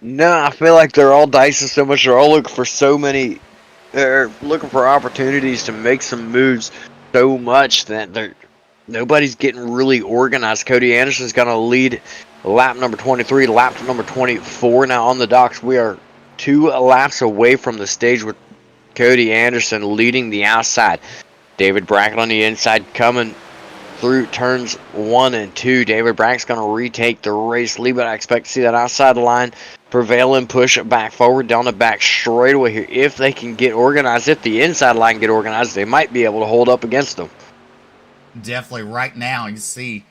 Speaker 2: No, I feel like they're all dicing so much. They're all looking for so many, they're looking for opportunities to make some moves so much that nobody's getting really organized. Cody Anderson's going to lead lap number 23, lap number 24. Now on the docks, we are 2 laps away from the stage with Cody Anderson leading the outside. David Brackett on the inside coming through turns 1 and 2. David Brackett's going to retake the race lead, but I expect to see that outside line prevail and push it back forward down the back straightaway here. If they can get organized, if the inside line can get organized, they might be able to hold up against them.
Speaker 1: Definitely right now you see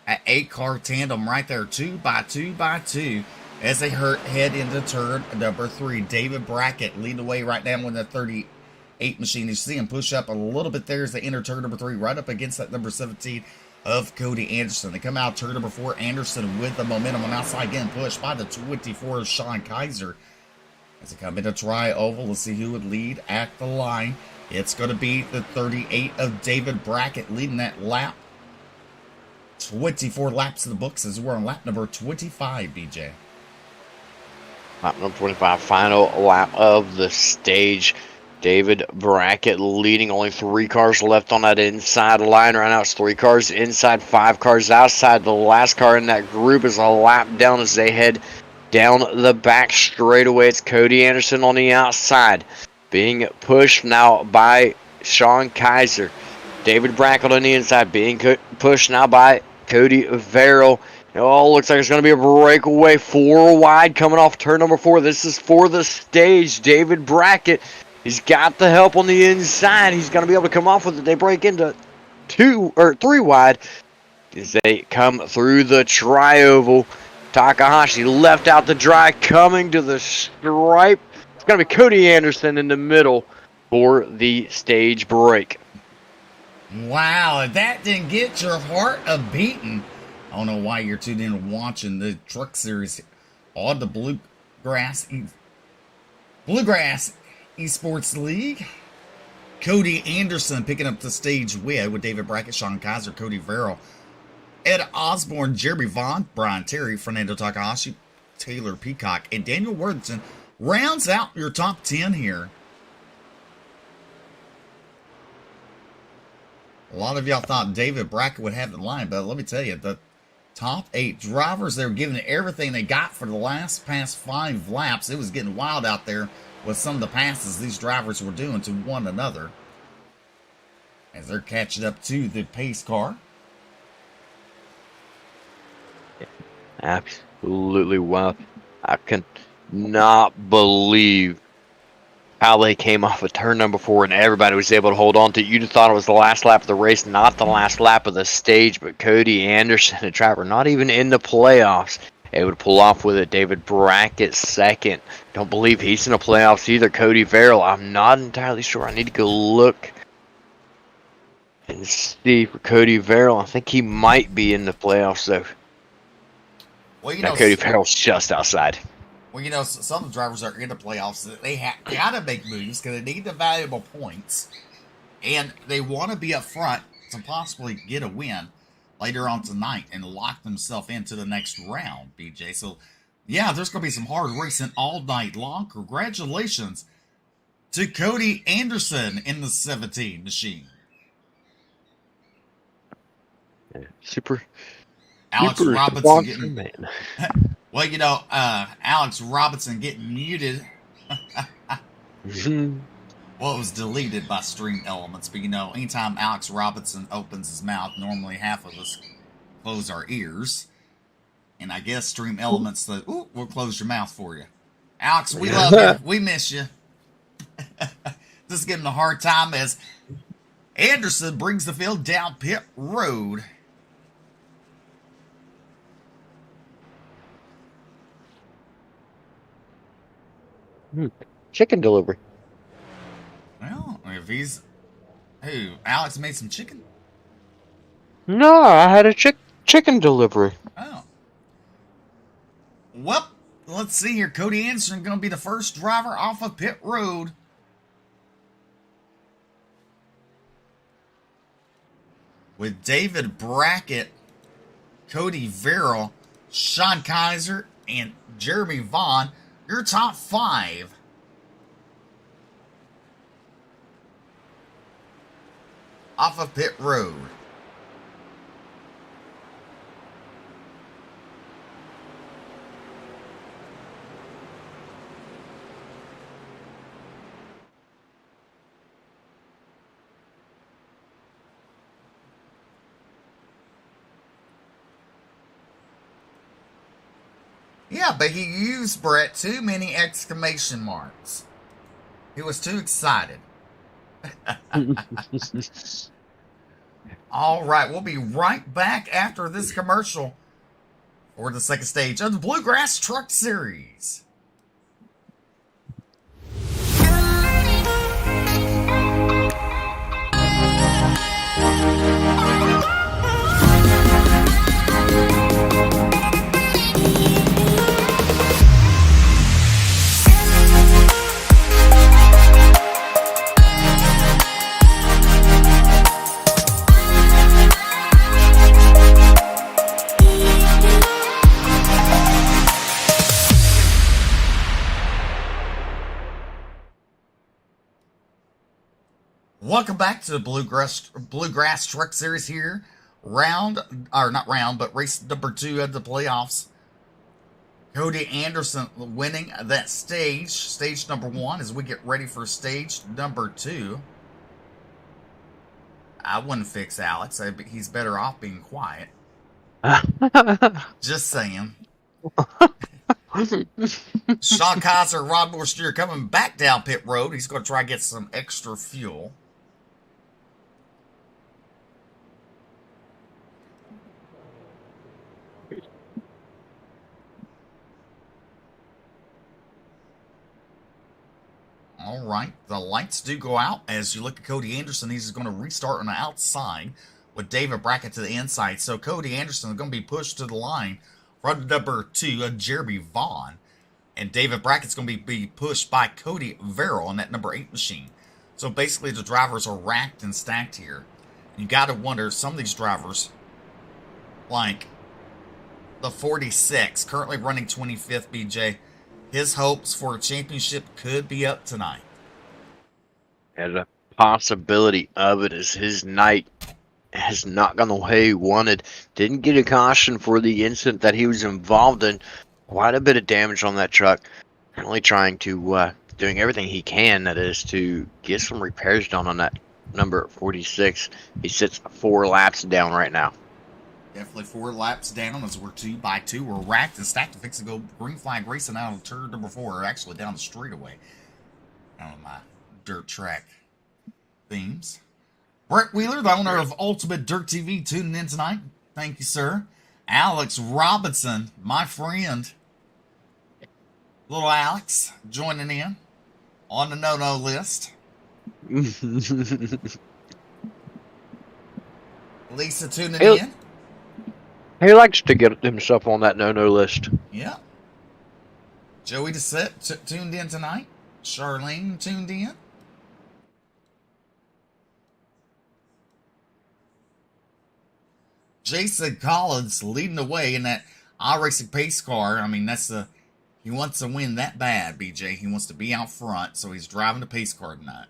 Speaker 1: an 8-car tandem right there, 2x2 as they head into turn number 3. David Brackett leading the way right now with the 38 machine. You see him push up a little bit there as they enter turn number 3, right up against that number 17 of Cody Anderson. They come out turn number 4, Anderson with the momentum on outside, getting pushed by the 24 of Sean Kaiser. As they come into tri-oval, let's see who would lead at the line. It's going to be the 38 of David Brackett leading that lap. 24 laps in the books as we're on lap number 25, BJ.
Speaker 2: Lap number 25, final lap of the stage. David Brackett leading, only 3 cars left on that inside line right now. It's 3 cars inside, 5 cars outside. The last car in that group is a lap down as they head down the back straightaway. It's Cody Anderson on the outside, being pushed now by Sean Kaiser. David Brackett on the inside, being pushed now by Cody Verrill. Oh, looks like it's going to be a breakaway. 4 wide coming off turn number 4. This is for the stage. David Brackett, he's got the help on the inside. He's going to be able to come off with it. They break into 3 wide as they come through the tri-oval. Takahashi left out the dry, coming to the stripe. It's going to be Cody Anderson in the middle for the stage break.
Speaker 1: Wow, if that didn't get your heart a-beating. I don't know why you're tuned in and watching the truck series on the Bluegrass Esports League. Cody Anderson picking up the stage with David Brackett, Sean Kaiser, Cody Verrill, Ed Osborne, Jeremy Vaughn, Brian Terry, Fernando Takahashi, Taylor Peacock, and Daniel Worthington rounds out your top 10 here. A lot of y'all thought David Brackett would have the line, but let me tell you, the top 8 drivers, they were giving it everything they got for the past 5 laps. It was getting wild out there with some of the passes these drivers were doing to one another as they're catching up to the pace car.
Speaker 2: Absolutely wild. I can not believe how they came off of turn number 4 and everybody was able to hold on to it. You'd have thought it was the last lap of the race, not the last lap of the stage, but Cody Anderson, a driver not even in the playoffs, able to pull off with it. David Brackett second. Don't believe he's in the playoffs either. Cody Verrill, I'm not entirely sure. I need to go look and see for Cody Verrill. I think he might be in the playoffs though.
Speaker 1: Well,
Speaker 2: now Cody Verrill's just outside.
Speaker 1: Well, you know, some drivers are in the playoffs. They got to make moves because they need the valuable points. And they want to be up front to possibly get a win later on tonight and lock themselves into the next round, BJ. So, yeah, there's going to be some hard racing all night long. Congratulations to Cody Anderson in the 17 machine.
Speaker 2: Yeah, super
Speaker 1: Alex Robinson getting, man. Well, you know, Alex Robinson getting muted. Well, it was deleted by Stream Elements, but you know, anytime Alex Robinson opens his mouth, normally half of us close our ears. And I guess Stream Elements said, "Ooh, we'll close your mouth for you." Alex, we love you. We miss you. Just giving him a hard time as Anderson brings the field down pit road.
Speaker 2: Chicken delivery.
Speaker 1: Well, if he's... Who? Alex made some chicken?
Speaker 2: No, I had a chicken delivery.
Speaker 1: Oh. Well, let's see here. Cody Anderson going to be the first driver off of pit road. With David Brackett, Cody Verrill, Sean Kaiser, and Jeremy Vaughn, your top 5. Off of pit road. Yeah, but he used, Brett, too many exclamation marks. He was too excited. All right, we'll be right back after this commercial for the second stage of the Bluegrass Truck Series. Welcome back to the Bluegrass Truck Series here. Race number 2 of the playoffs. Cody Anderson winning that stage number 1, as we get ready for stage number 2. I wouldn't fix Alex. He's better off being quiet. Just saying. Sean Kaiser, Rod Morsteer coming back down pit road. He's going to try to get some extra fuel. All right, the lights do go out as you look at Cody Anderson. He's going to restart on the outside with David Brackett to the inside. So Cody Anderson is going to be pushed to the line from number 2, Jeremy Vaughn. And David Brackett's going to be pushed by Cody Verrill on that number 8 machine. So basically the drivers are racked and stacked here. You got to wonder, some of these drivers, like the 46, currently running 25th, BJ, his hopes for a championship could be up tonight.
Speaker 2: And the possibility of it is his night has not gone the way he wanted. Didn't get a caution for the incident that he was involved in. Quite a bit of damage on that truck. Currently trying to, doing everything he can, that is, to get some repairs done on that number 46. He sits 4 laps down right now.
Speaker 1: Definitely 4 laps down as we're 2 by 2. We're racked and stacked to fix to go green flag racing out of turn number 4, or actually down the straightaway. Out of my dirt track themes. Brett Wheeler, the owner of Ultimate Dirt TV, tuning in tonight. Thank you, sir. Alex Robinson, my friend. Little Alex joining in on the no-no list. Lisa tuning in.
Speaker 2: He likes to get himself on that no-no list.
Speaker 1: Yeah. Joey DeSette tuned in tonight. Charlene tuned in. Jason Collins leading the way in that iRacing pace car. I mean, he wants to win that bad, BJ. He wants to be out front, so he's driving the pace car tonight.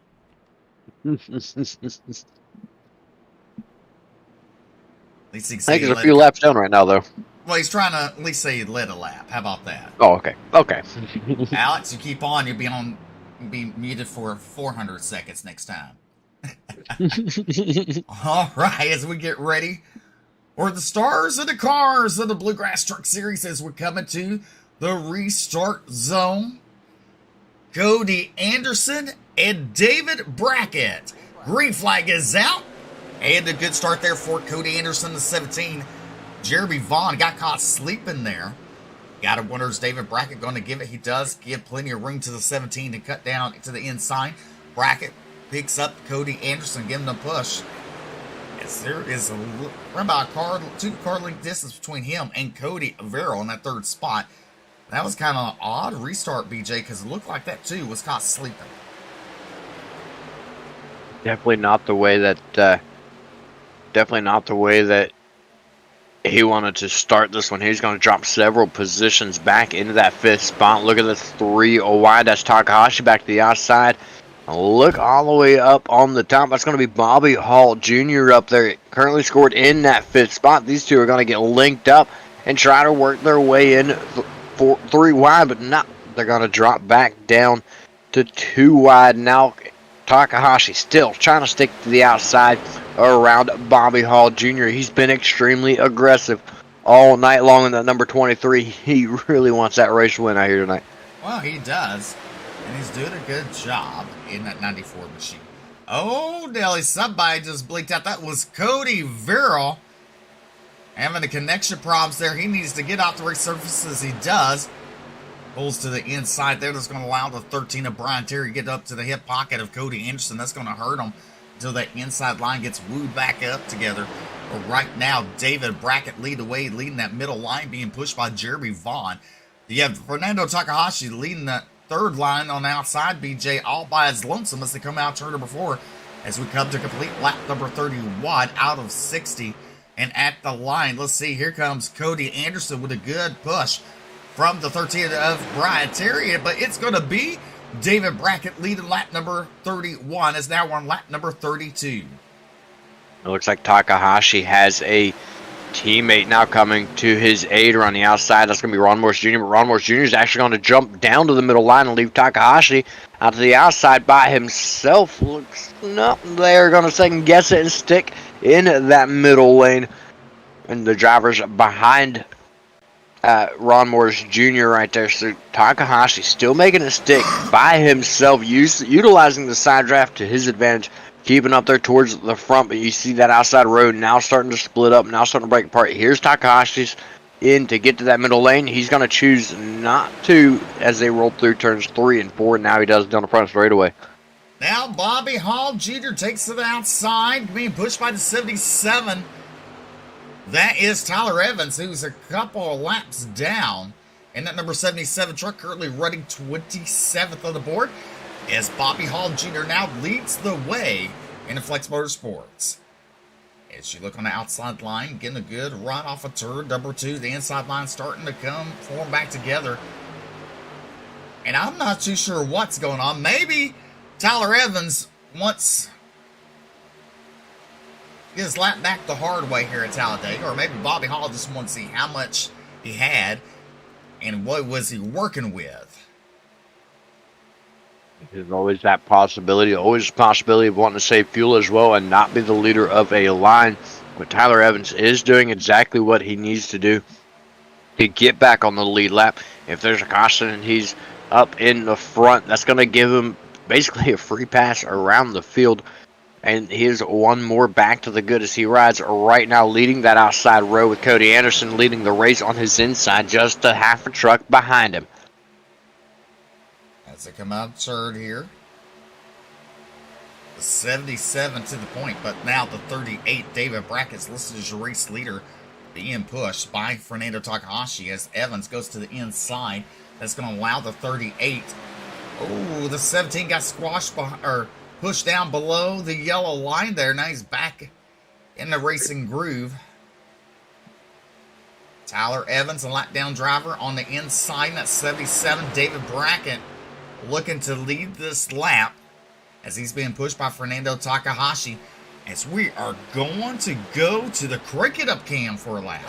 Speaker 2: I
Speaker 1: At least he can
Speaker 2: think there's a few laps down right now, though.
Speaker 1: Well, he's trying to at least say he led a lap. How about that?
Speaker 2: Oh, okay. Okay.
Speaker 1: Alex, you keep on, you'll be muted for 400 seconds next time. All right, as we get ready for the stars of the cars of the Bluegrass Truck Series as we're coming to the restart zone. Cody Anderson and David Brackett. Green flag is out. And a good start there for Cody Anderson, the 17. Jeremy Vaughn got caught sleeping there. Got to wonder, is David Brackett going to give it? He does give plenty of room to the 17 to cut down to the inside. Brackett picks up Cody Anderson, giving him a push. Yes, there is about a two-car length distance between him and Cody Avero in that third spot. That was kind of an odd restart, BJ, because it looked like that, too, was caught sleeping.
Speaker 2: Definitely not the way that he wanted to start this one. He's going to drop several positions back into that fifth spot. Look at the 3 wide. That's Takahashi back to the outside. Look all the way up on the top. That's going to be Bobby Hall Jr. up there. Currently scored in that fifth spot. These two are going to get linked up and try to work their way in for 3 wide, but not. They're going to drop back down to 2 wide. Now Takahashi still trying to stick to the outside around Bobby Hall Jr. He's been extremely aggressive all night long in that number 23. He really wants that race win out here tonight.
Speaker 1: Well, he does. And he's doing a good job in that 94 machine. Oh, Nelly, somebody just blinked out. That was Cody Verrill. Having the connection problems there. He needs to get off the race surface as he does. Pulls to the inside there. That's going to allow the 13 of Brian Terry to get up to the hip pocket of Cody Anderson. That's going to hurt him until that inside line gets wooed back up together. But right now, David Brackett lead the way, leading that middle line, being pushed by Jeremy Vaughn. You have Fernando Takahashi leading that third line on the outside, BJ, all by his lonesome as they come out turn number 4 as we come to complete lap number 31 out of 60. And at the line, let's see, here comes Cody Anderson with a good push from the 13 of Brian Terry, but it's going to be David Brackett leading lap number 31 as now we're on lap number 32.
Speaker 2: It looks like Takahashi has a teammate now coming to his aid around the outside. That's going to be Ron Morris Jr., but Ron Morris Jr. is actually going to jump down to the middle line and leave Takahashi out to the outside by himself. Looks not there. Going to second guess it and stick in that middle lane. And the drivers behind Ron Morris Jr. right there. So Takahashi still making it stick by himself, utilizing the side draft to his advantage, keeping up there towards the front. But you see that outside road now starting to split up, now starting to break apart. Here's Takahashi's in to get to that middle lane. He's going to choose not to as they roll through turns 3 and 4. Now he does down the front straightaway.
Speaker 1: Now Bobby Hall Jr. takes to the outside, being pushed by the 77. That is Tyler Evans, who's a couple of laps down. And that number 77 truck currently running 27th on the board as Bobby Hall Jr. now leads the way in the Flex Motorsports. As you look on the outside line, getting a good run off of turn number 2. The inside line starting to form back together. And I'm not too sure what's going on. Maybe Tyler Evans wants his lap back the hard way here at Talladega, or maybe Bobby Hall just wants to see how much he had and what was he working with.
Speaker 2: There's always that possibility, always a possibility of wanting to save fuel as well and not be the leader of a line. But Tyler Evans is doing exactly what he needs to do to get back on the lead lap. If there's a caution and he's up in the front, that's going to give him basically a free pass around the field. And here's one more back to the good as he rides right now, leading that outside row with Cody Anderson leading the race on his inside, just a half a truck behind him.
Speaker 1: As they come out third here, the 77 to the point, but now the 38, David Brackett's listed as your race leader, being pushed by Fernando Takahashi as Evans goes to the inside. That's going to allow the 38. Oh, the 17 got squashed or pushed down below the yellow line there. Now he's back in the racing groove. Tyler Evans, a lap down driver on the inside. That's 77. David Brackett looking to lead this lap as he's being pushed by Fernando Takahashi. As we are going to go to the cricket up cam for a lap.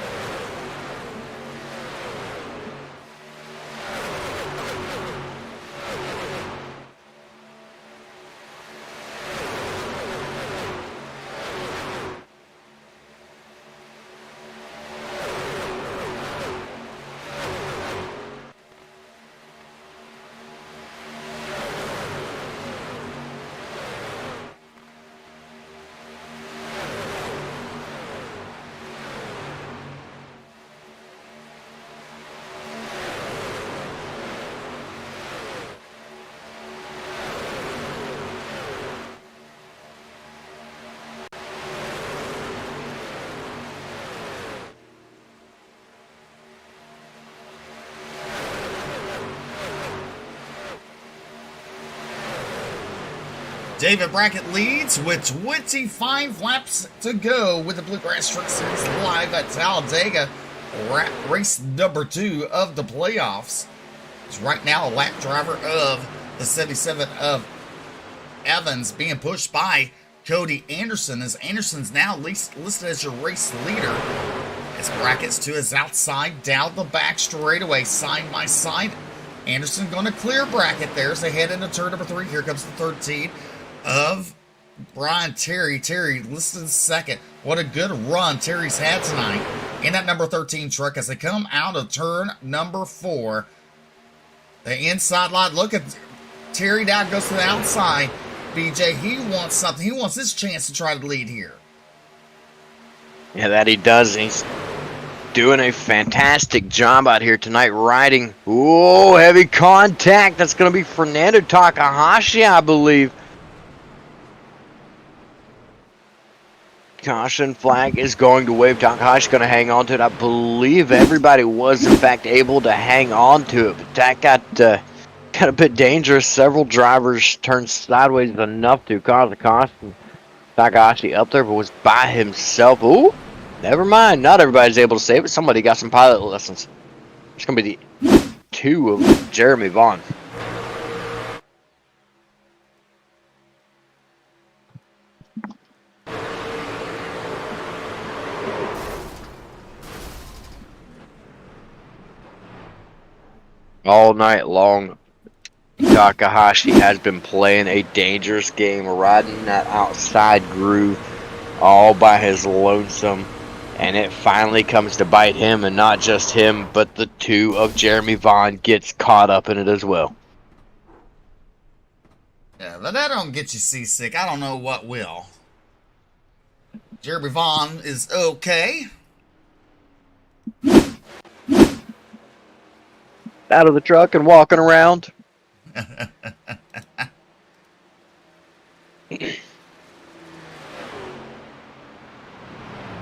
Speaker 1: David Brackett leads with 25 laps to go with the Bluegrass Truck Series live at Talladega, race number 2 of the playoffs. It's right now a lap driver of the 77 of Evans being pushed by Cody Anderson, as Anderson's now listed as your race leader. As Brackett's to his outside, down the back straightaway, side by side. Anderson going to clear Brackett there as they head into turn number 3. Here comes the 13 of Brian Terry. Terry listed second. What a good run Terry's had tonight in that number 13 truck as they come out of turn number 4. The inside line. Look at Terry now goes to the outside. BJ, he wants something. He wants his chance to try to lead here.
Speaker 2: Yeah, that he does. He's doing a fantastic job out here tonight riding. Whoa, heavy contact. That's going to be Fernando Takahashi, I believe. Caution flag is going to wave. Takahashi's going to hang on to it. I believe everybody was, in fact, able to hang on to it. But that got a bit dangerous. Several drivers turned sideways enough to cause a caution. Takahashi up there, but was by himself. Ooh, never mind. Not everybody's able to save it. Somebody got some pilot lessons. It's going to be the 2 of Jeremy Vaughn. All night long, Takahashi has been playing a dangerous game, riding that outside groove all by his lonesome, and it finally comes to bite him, and not just him, but the 2 of Jeremy Vaughn gets caught up in it as well.
Speaker 1: Yeah, but that don't get you seasick. I don't know what will. Jeremy Vaughn is okay.
Speaker 2: Out of the truck and walking around.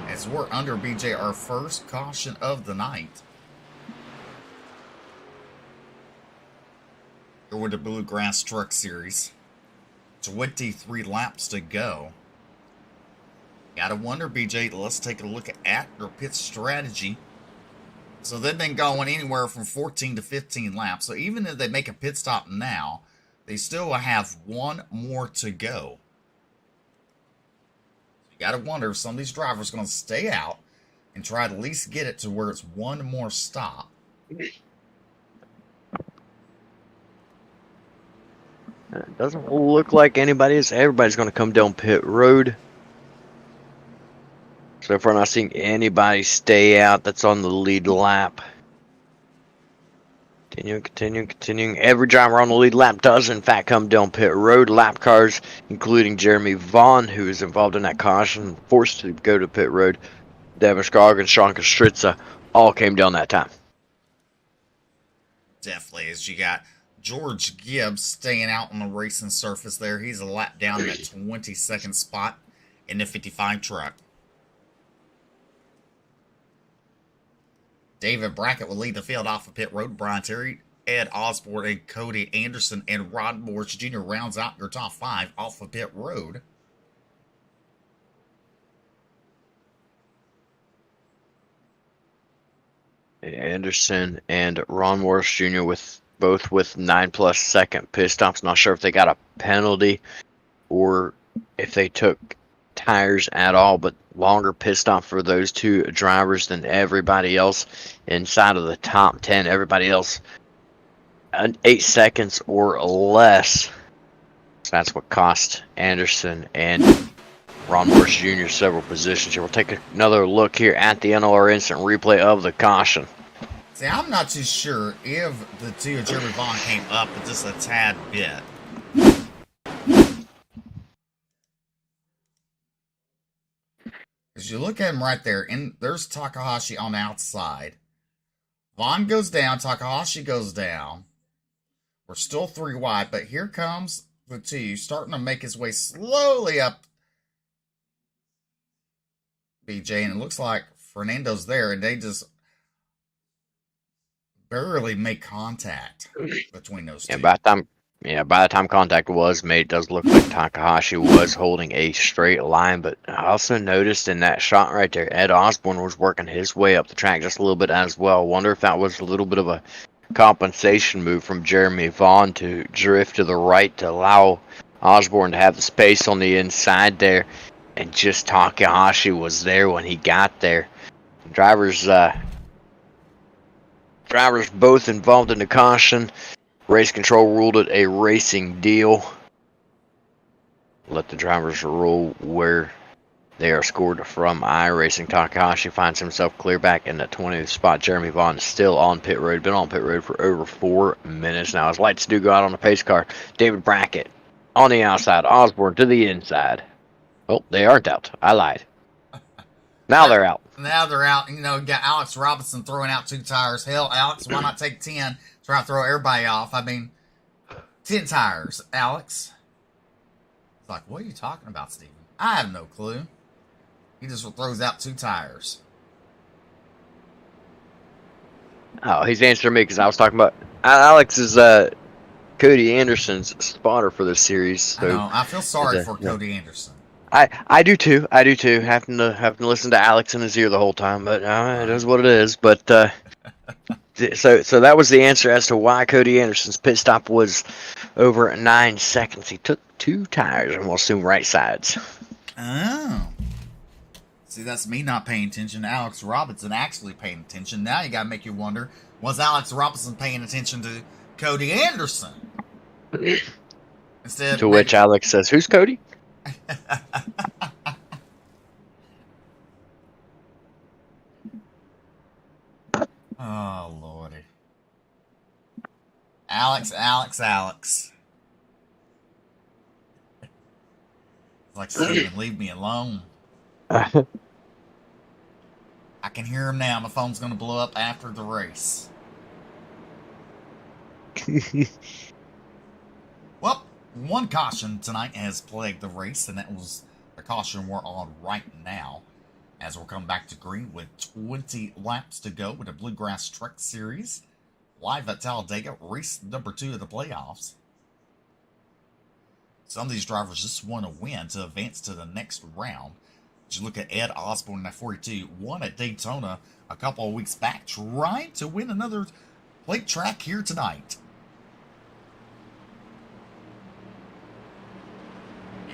Speaker 1: As we're under BJ, our first caution of the night. Here with the Bluegrass Truck Series. 23 laps to go. Gotta wonder, BJ, let's take a look at your pit strategy. So they've been going anywhere from 14 to 15 laps. So even if they make a pit stop now, they still have one more to go. You got to wonder if some of these drivers are going to stay out and try to at least get it to where it's one more stop.
Speaker 2: It doesn't look like everybody's going to come down pit road. So far, not seeing anybody stay out that's on the lead lap. Continuing. Every driver on the lead lap does, in fact, come down pit road. Lap cars, including Jeremy Vaughn, who is involved in that caution, forced to go to pit road. Devin Scarg and Sean Kostritza all came down that time.
Speaker 1: Definitely, as you got George Gibbs staying out on the racing surface there. He's a lap down in that 22nd spot in the 55 truck. David Brackett will lead the field off of pit road. Brian Terry, Ed Osborne, and Cody Anderson, and Rod Morris Jr. rounds out your top 5 off of pit road.
Speaker 2: Anderson and Ron Morris Jr. with both with 9+ second pit stops. Not sure if they got a penalty or if they took tires at all, but longer pit stop for those two drivers than everybody else inside of the top 10. Everybody else 8 seconds or less. So that's what cost Anderson and Ron Morris Jr. several positions here. We'll take another look here at the NLR instant replay of the caution.
Speaker 1: See, I'm not too sure if the two of Jeremy Vaughn came up just a tad bit. As you look at him right there, and there's Takahashi on the outside. Vaughn goes down, Takahashi goes down. We're still 3 wide, but here comes the two starting to make his way slowly up BJ, and it looks like Fernando's there, and they just barely make contact between those two.
Speaker 2: By the time contact was made, it does look like Takahashi was holding a straight line, but I also noticed in that shot right there, Ed Osborne was working his way up the track just a little bit as well. Wonder if that was a little bit of a compensation move from Jeremy Vaughn to drift to the right to allow Osborne to have the space on the inside there, and just Takahashi was there when he got there. Drivers both involved in the caution. Race control ruled it a racing deal. Let the drivers roll where they are scored from iRacing. Takahashi finds himself clear back in the 20th spot. Jeremy Vaughn is still on pit road. Been on pit road for over 4 minutes now. His lights do go out on the pace car. David Brackett on the outside. Osborne to the inside. Oh, they aren't out. I lied. Now they're out.
Speaker 1: Now they're out. You got Alex Robinson throwing out 2 tires. Hell, Alex, why not take 10? Try to throw everybody off. I mean, 10 tires, Alex. It's like, what are you talking about, Steven? I have no clue. He just throws out 2 tires.
Speaker 2: Oh, he's answering me because I was talking about Alex is Cody Anderson's spotter for this series. So
Speaker 1: I know. I feel sorry for Cody Anderson.
Speaker 2: I do too. Having to listen to Alex in his ear the whole time, but it is what it is. But so that was the answer as to why Cody Anderson's pit stop was over 9 seconds. He took 2 tires, and we'll assume right sides.
Speaker 1: Oh. See, that's me not paying attention. Alex Robinson actually paying attention. Now you got to make you wonder, was Alex Robinson paying attention to Cody Anderson? Instead,
Speaker 2: to which Alex says, "Who's Cody?"
Speaker 1: Oh, Lordy. Alex. It's like, Steven, leave me alone. I can hear him now. My phone's going to blow up after the race. Well, one caution tonight has plagued the race, and that was the caution we're on right now, as we'll come back to green with 20 laps to go with the Bluegrass Truck Series, live at Talladega, race number 2 of the playoffs. Some of these drivers just want to win to advance to the next round. As you look at Ed Osborne at 42, won at Daytona a couple of weeks back, trying to win another plate track here tonight.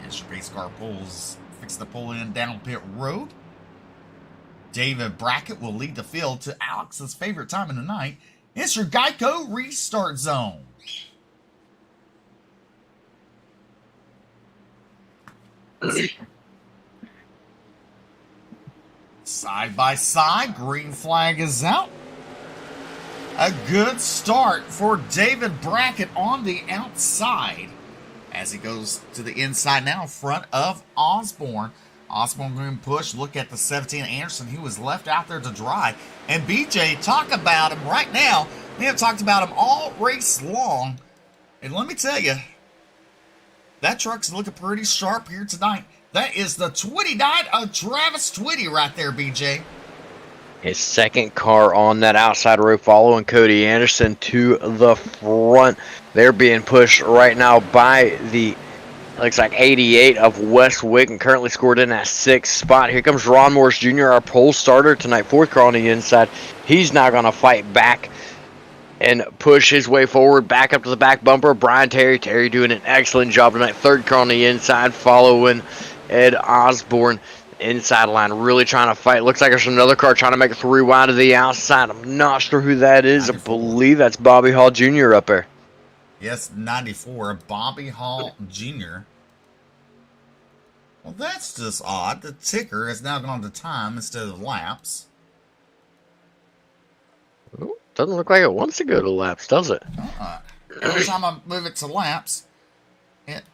Speaker 1: As your pace car fixes to pull in down pit road. David Brackett will lead the field to Alex's favorite time of the night. It's your Geico restart zone. Side by side, green flag is out. A good start for David Brackett on the outside as he goes to the inside now in front of Osborne. Osborne going to push. Look at the 17 Anderson, who was left out there to dry. And BJ, talk about him right now. We have talked about him all race long. And let me tell you, that truck's looking pretty sharp here tonight. That is the 29 of Travis Twitty right there, BJ.
Speaker 2: His second car on that outside row following Cody Anderson to the front. They're being pushed right now by the Looks like 88 of West Wigan currently scored in that 6th spot. Here comes Ron Morris Jr., our pole starter tonight, 4th car on the inside. He's now going to fight back and push his way forward, back up to the back bumper. Brian Terry. Terry doing an excellent job tonight. 3rd car on the inside, following Ed Osborne. Inside line, really trying to fight. Looks like there's another car trying to make a 3 wide to the outside. I'm not sure who that is.
Speaker 1: 94.
Speaker 2: I believe that's Bobby Hall Jr. up there.
Speaker 1: Yes, 94, Bobby Hall Jr. Well, that's just odd. The ticker has now gone to time instead of laps.
Speaker 2: Ooh, doesn't look like it wants to go to laps, does it?
Speaker 1: Every time I move it to laps, it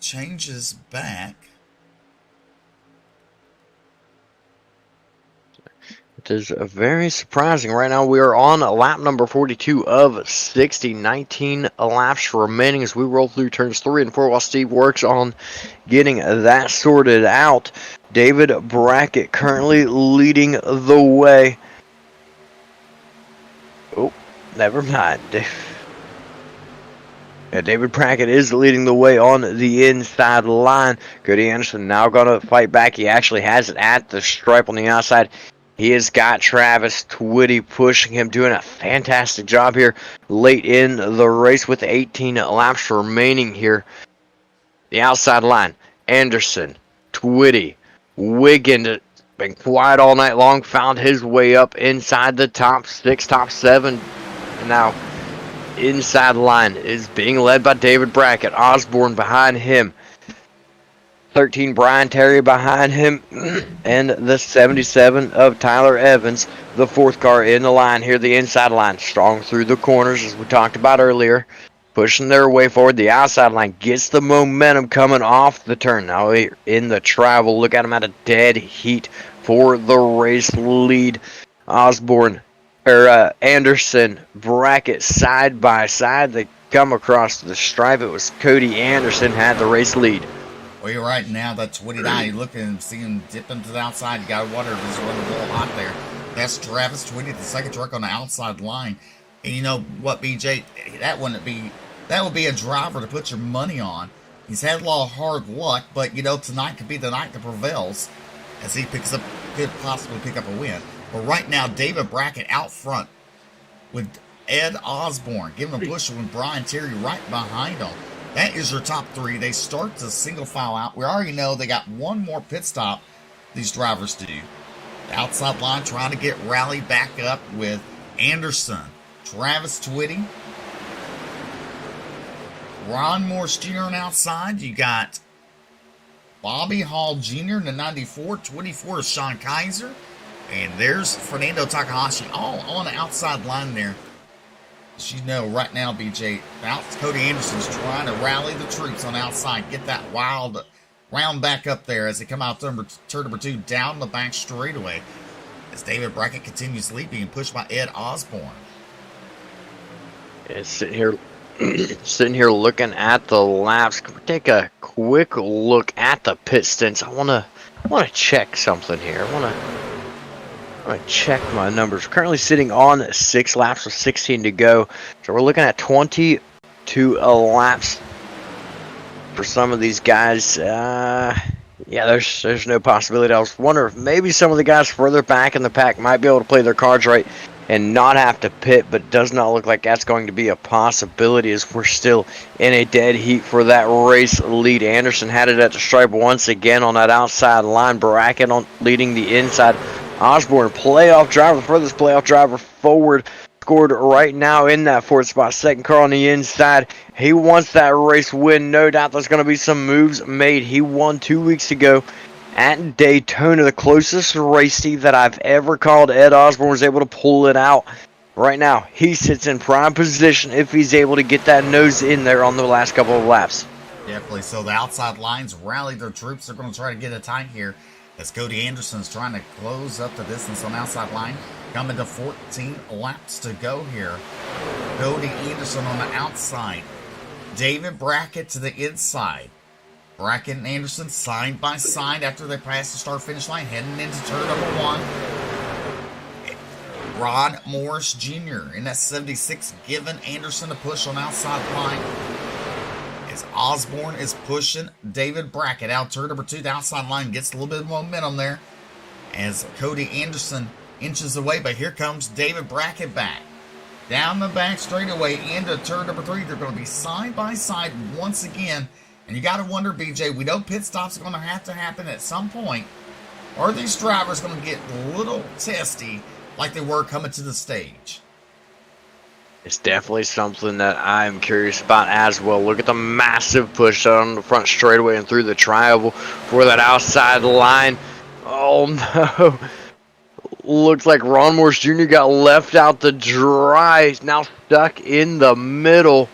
Speaker 1: changes back.
Speaker 2: It is very surprising. Right now we are on lap number 42 of 60. 19 laps remaining as we roll through turns 3 and 4 while Steve works on getting that sorted out. David Brackett currently leading the way. Oh, never mind. Yeah, David Brackett is leading the way on the inside line. Cody Anderson now going to fight back. He actually has it at the stripe on the outside. He has got Travis Twitty pushing him, doing a fantastic job here late in the race with 18 laps remaining here. The outside line, Anderson, Twitty, Wiggin, been quiet all night long, found his way up inside the top 6, top 7. And now inside line is being led by David Brackett. Osborne behind him. 13, Brian Terry behind him, and the 77 of Tyler Evans, the 4th car in the line here, the inside line, strong through the corners, as we talked about earlier, pushing their way forward. The outside line gets the momentum coming off the turn. Now in the travel, look at him at a dead heat for the race lead. Anderson, Brackett side by side. They come across the stripe. It was Cody Anderson had the race lead.
Speaker 1: Well, you're right now. That 29, you look and see him dipping to the outside. You got to wonder if he's running a little hot there. That's Travis Twitty, the 2nd truck on the outside line. And you know what, BJ? That would be a driver to put your money on. He's had a lot of hard luck, but you know tonight could be the night that prevails as he could possibly pick up a win. But right now, David Brackett out front with Ed Osborne giving a push with Brian Terry right behind him. That is your top 3. They start to single file out. We already know they got one more pit stop, these drivers do. The outside line trying to get rallied back up with Anderson, Travis Twitty, Ron Morris Jr. on outside. You got Bobby Hall Jr. in the 94, 24 is Sean Kaiser. And there's Fernando Takahashi all on the outside line there. As you know, right now, BJ, Cody Anderson's trying to rally the troops on the outside, get that wild round back up there as they come out turn number 2 down the back straightaway. As David Brackett continues lead, being pushed by Ed Osborne.
Speaker 2: Yeah, sitting here looking at the laps. Can we take a quick look at the pit stints? I want to check something here. I want to check my numbers. Currently sitting on 6 laps with 16 to go. So we're looking at 22 laps for some of these guys. Yeah, there's no possibility. I was wondering if maybe some of the guys further back in the pack might be able to play their cards right and not have to pit, but does not look like that's going to be a possibility as we're still in a dead heat for that race lead. Anderson had it at the stripe once again on that outside line. Brackett on leading the inside. Osborne, playoff driver, furthest playoff driver forward, scored right now in that 4th spot. 2nd car on the inside. He wants that race win. No doubt there's going to be some moves made. He won 2 weeks ago at Daytona, the closest race, Steve, that I've ever called. Ed Osborne was able to pull it out. Right now, he sits in prime position if he's able to get that nose in there on the last couple of laps.
Speaker 1: Definitely. So the outside lines rally their troops. They're going to try to get a tie here as Cody Anderson's trying to close up the distance on the outside line. Coming to 14 laps to go here. Cody Anderson on the outside. David Brackett to the inside. Brackett and Anderson side by side after they pass the start-finish line, heading into turn number 1. Ron Morris Jr. in that 76, giving Anderson a push on outside line. Osborne is pushing David Brackett out turn number 2. The outside line gets a little bit of momentum there as Cody Anderson inches away, but here comes David Brackett back. Down the back straightaway into turn number 3. They're going to be side by side once again. And you got to wonder, BJ, we know pit stops are going to happen at some point. Are these drivers going to get a little testy like they were coming to the stage?
Speaker 2: It's definitely something that I'm curious about as well. Look at the massive push on the front straightaway and through the tri-oval for that outside line. Oh no. Looks like Ron Morse Jr. got left out to dry. He's now stuck in the middle.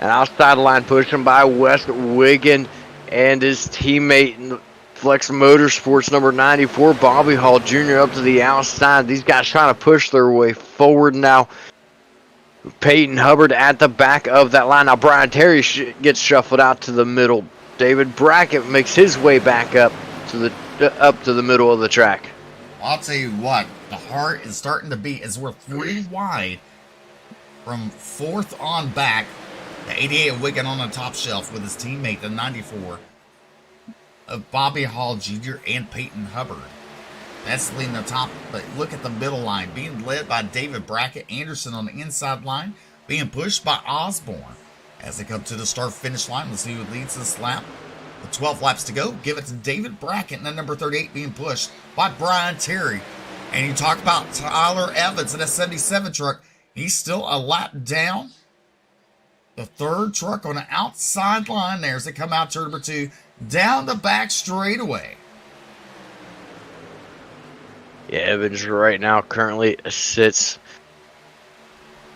Speaker 2: An outside line pushing by Wes Wiggin and his teammate in Flex Motorsports number 94, Bobby Hall Jr. up to the outside. These guys trying to push their way forward now. Peyton Hubbard at the back of that line. Now Brian Terry gets shuffled out to the middle. David Brackett makes his way back up to the middle of the track.
Speaker 1: I'll tell you what, the heart is starting to beat as we're 3 wide from 4th on back. The 88 Wiggin on the top shelf with his teammate, the 94 of Bobby Hall Jr. and Peyton Hubbard. That's leading the top, but look at the middle line, being led by David Brackett. Anderson on the inside line, being pushed by Osborne. As they come to the start-finish line, let's see who leads this lap. With 12 laps to go, give it to David Brackett and the number 38 being pushed by Brian Terry. And you talk about Tyler Evans in a 77 truck. He's still a lap down. The third truck on the outside line there as they come out turn number 2 down the back straightaway.
Speaker 2: Yeah, Evans right now currently sits.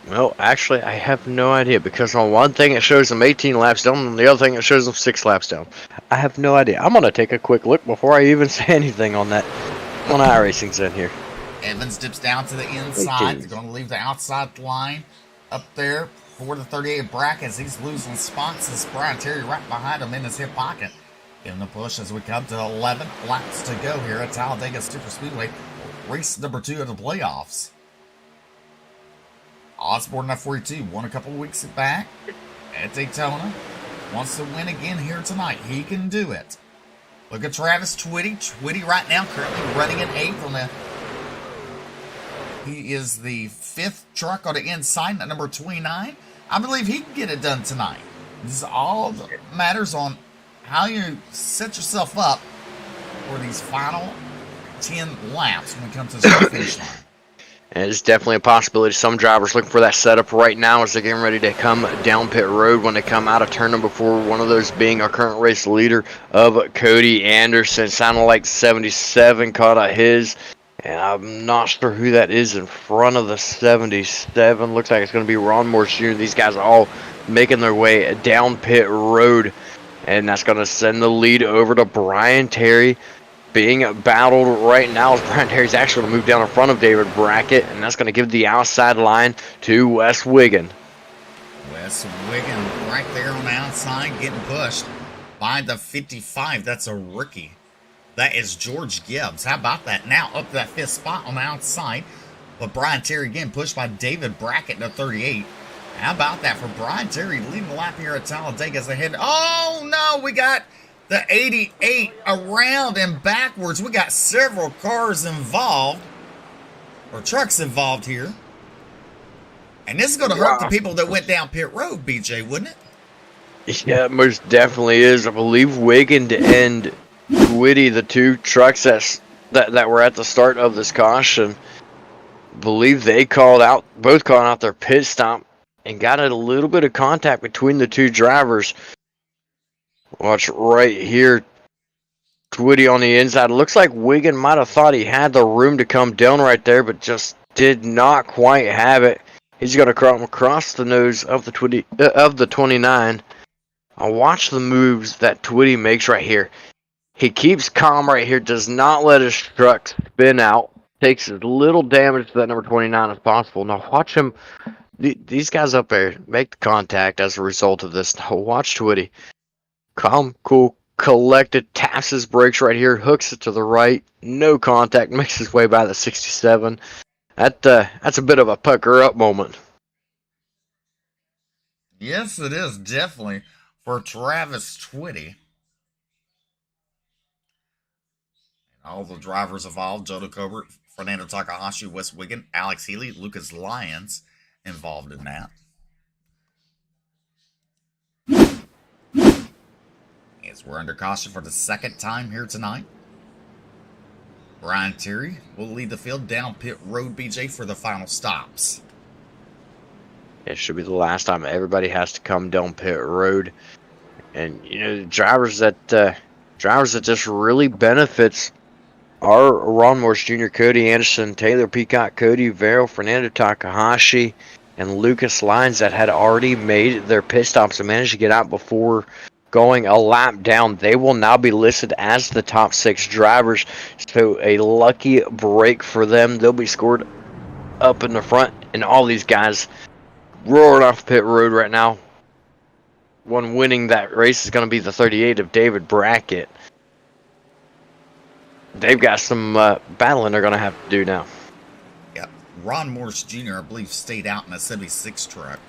Speaker 2: Well, actually, I have no idea because on one thing it shows them 18 laps down, and the other thing it shows them 6 laps down. I have no idea. I'm gonna take a quick look before I even say anything on that. On iRacing's in here.
Speaker 1: Evans dips down to the inside. They're going to leave the outside line up there for the 38 Brackett as he's losing spots. As Brian Terry right behind him in his hip pocket. Giving the push as we come to 11 laps to go here at Talladega Super Speedway. Race number 2 of the playoffs. Osborne at 42 won a couple of weeks back at Daytona. Wants to win again here tonight. He can do it. Look at Travis Twitty. Twitty right now currently running in 8th on the... He is the 5th truck on the inside at number 29. I believe he can get it done tonight. This is all that matters on how you set yourself up for these final 10 laps when it comes to the finish line.
Speaker 2: And it's definitely a possibility. Some drivers looking for that setup right now as they're getting ready to come down pit road when they come out of turn number 4. One of those being our current race leader of Cody Anderson. Sounded like 77 caught out his. And I'm not sure who that is in front of the 77. Looks like it's going to be Ron Morse Jr. These guys are all making their way down pit road. And that's going to send the lead over to Brian Terry. Being battled right now as Brian Terry's actually going to move down in front of David Brackett. And that's going to give the outside line to Wes Wiggin.
Speaker 1: Wes Wiggin right there on the outside getting pushed by the 55. That's a rookie. That is George Gibbs. How about that? Now up to that 5th spot on the outside. But Brian Terry again pushed by David Brackett in the 38. How about that for Brian Terry leading the lap here at Talladega as they head. Oh no, we got the 88 around and backwards. We got several cars involved. Or trucks involved here. And this is going to hurt the people that went down pit road, BJ, wouldn't it?
Speaker 2: Yeah, it most definitely is. I believe Wiggin and Twitty, the 2 trucks that were at the start of this caution, believe they both called out their pit stop and got a little bit of contact between the 2 drivers. Watch right here. Twitty on the inside. Looks like Wiggin might have thought he had the room to come down right there, but just did not quite have it. He's going to come across the nose of the 29. I'll watch the moves that Twitty makes right here. He keeps calm right here, does not let his truck spin out, takes as little damage to that number 29 as possible. Now watch him, these guys up there make the contact as a result of this. Now watch Twitty. Calm, cool, collected, taps his brakes right here, hooks it to the right, no contact, makes his way by the 67. That's a bit of a pucker up moment.
Speaker 1: Yes, it is, definitely. for Travis Twitty. All the drivers involved: Joe Colbert, Fernando Takahashi, Wes Wiggin, Alex Healy, Lucas Lyons involved in that. As we're under caution for the second time here tonight. Brian Terry will lead the field down pit road, BJ, for the final stops.
Speaker 2: It should be the last time everybody has to come down pit road. And, you know, the drivers that just really benefits are Ron Morse Jr., Cody Anderson, Taylor Peacock, Cody Verrill, Fernando Takahashi, and Lucas Lyons that had already made their pit stops and managed to get out before going a lap down. They will now be listed as the top 6 drivers. So a lucky break for them. They'll be scored up in the front, and all these guys roaring off pit road right now. One winning that race is going to be the 38 of David Brackett. They've got some battling they're going to have to do now.
Speaker 1: Yep. Ron Morse Jr., I believe, stayed out in a 76 truck.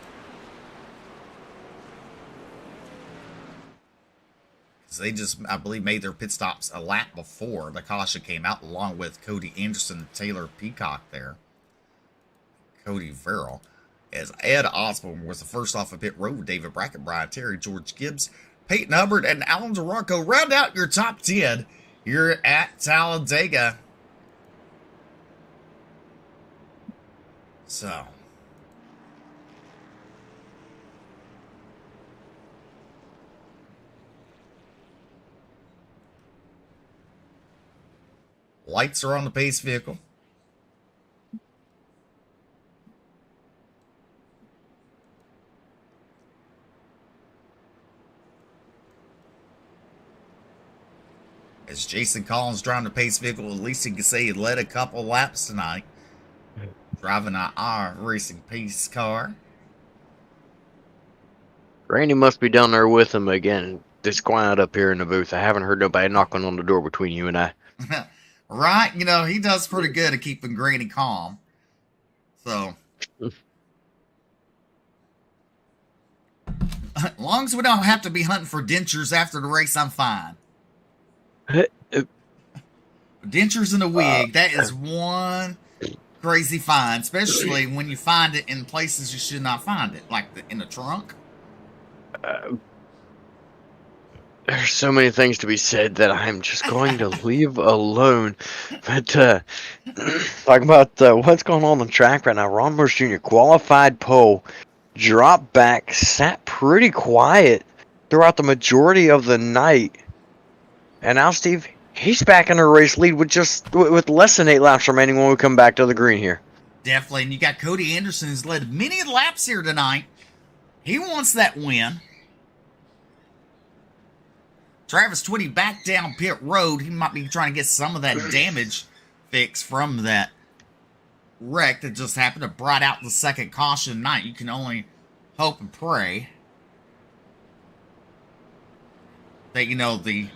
Speaker 1: They just, I believe, made their pit stops a lap before the caution came out, along with Cody Anderson and Taylor Peacock there. Cody Verrill. As Ed Osborne was the first off of pit road, David Brackett, Brian Terry, George Gibbs, Peyton Hubbard, and Alan Duranco round out your top 10 here at Talladega. So, lights are on the pace vehicle. As Jason Collins driving the pace vehicle, at least he can say he led a couple laps tonight. Driving an iRacing pace car.
Speaker 2: Randy must be down there with him again. Just quiet up here in the booth. I haven't heard nobody knocking on the door between you and I.
Speaker 1: Right? You know, he does pretty good at keeping Granny calm. So, as long as we don't have to be hunting for dentures after the race, I'm fine. Dentures in a wig, that is one crazy find, especially when you find it in places you should not find it, like in the trunk.
Speaker 2: There's so many things to be said that I'm just going to leave alone. But talking about what's going on the track right now, Ron Morse Jr. qualified pole, dropped back, sat pretty quiet throughout the majority of the night. And now, Steve, he's back in the race lead with less than 8 laps remaining when we come back to the green here.
Speaker 1: Definitely, and you got Cody Anderson, who's led many laps here tonight. He wants that win. Travis Twitty back down pit road. He might be trying to get some of that damage fixed from that wreck that just happened to brought out the second caution tonight. You can only hope and pray that, you know, the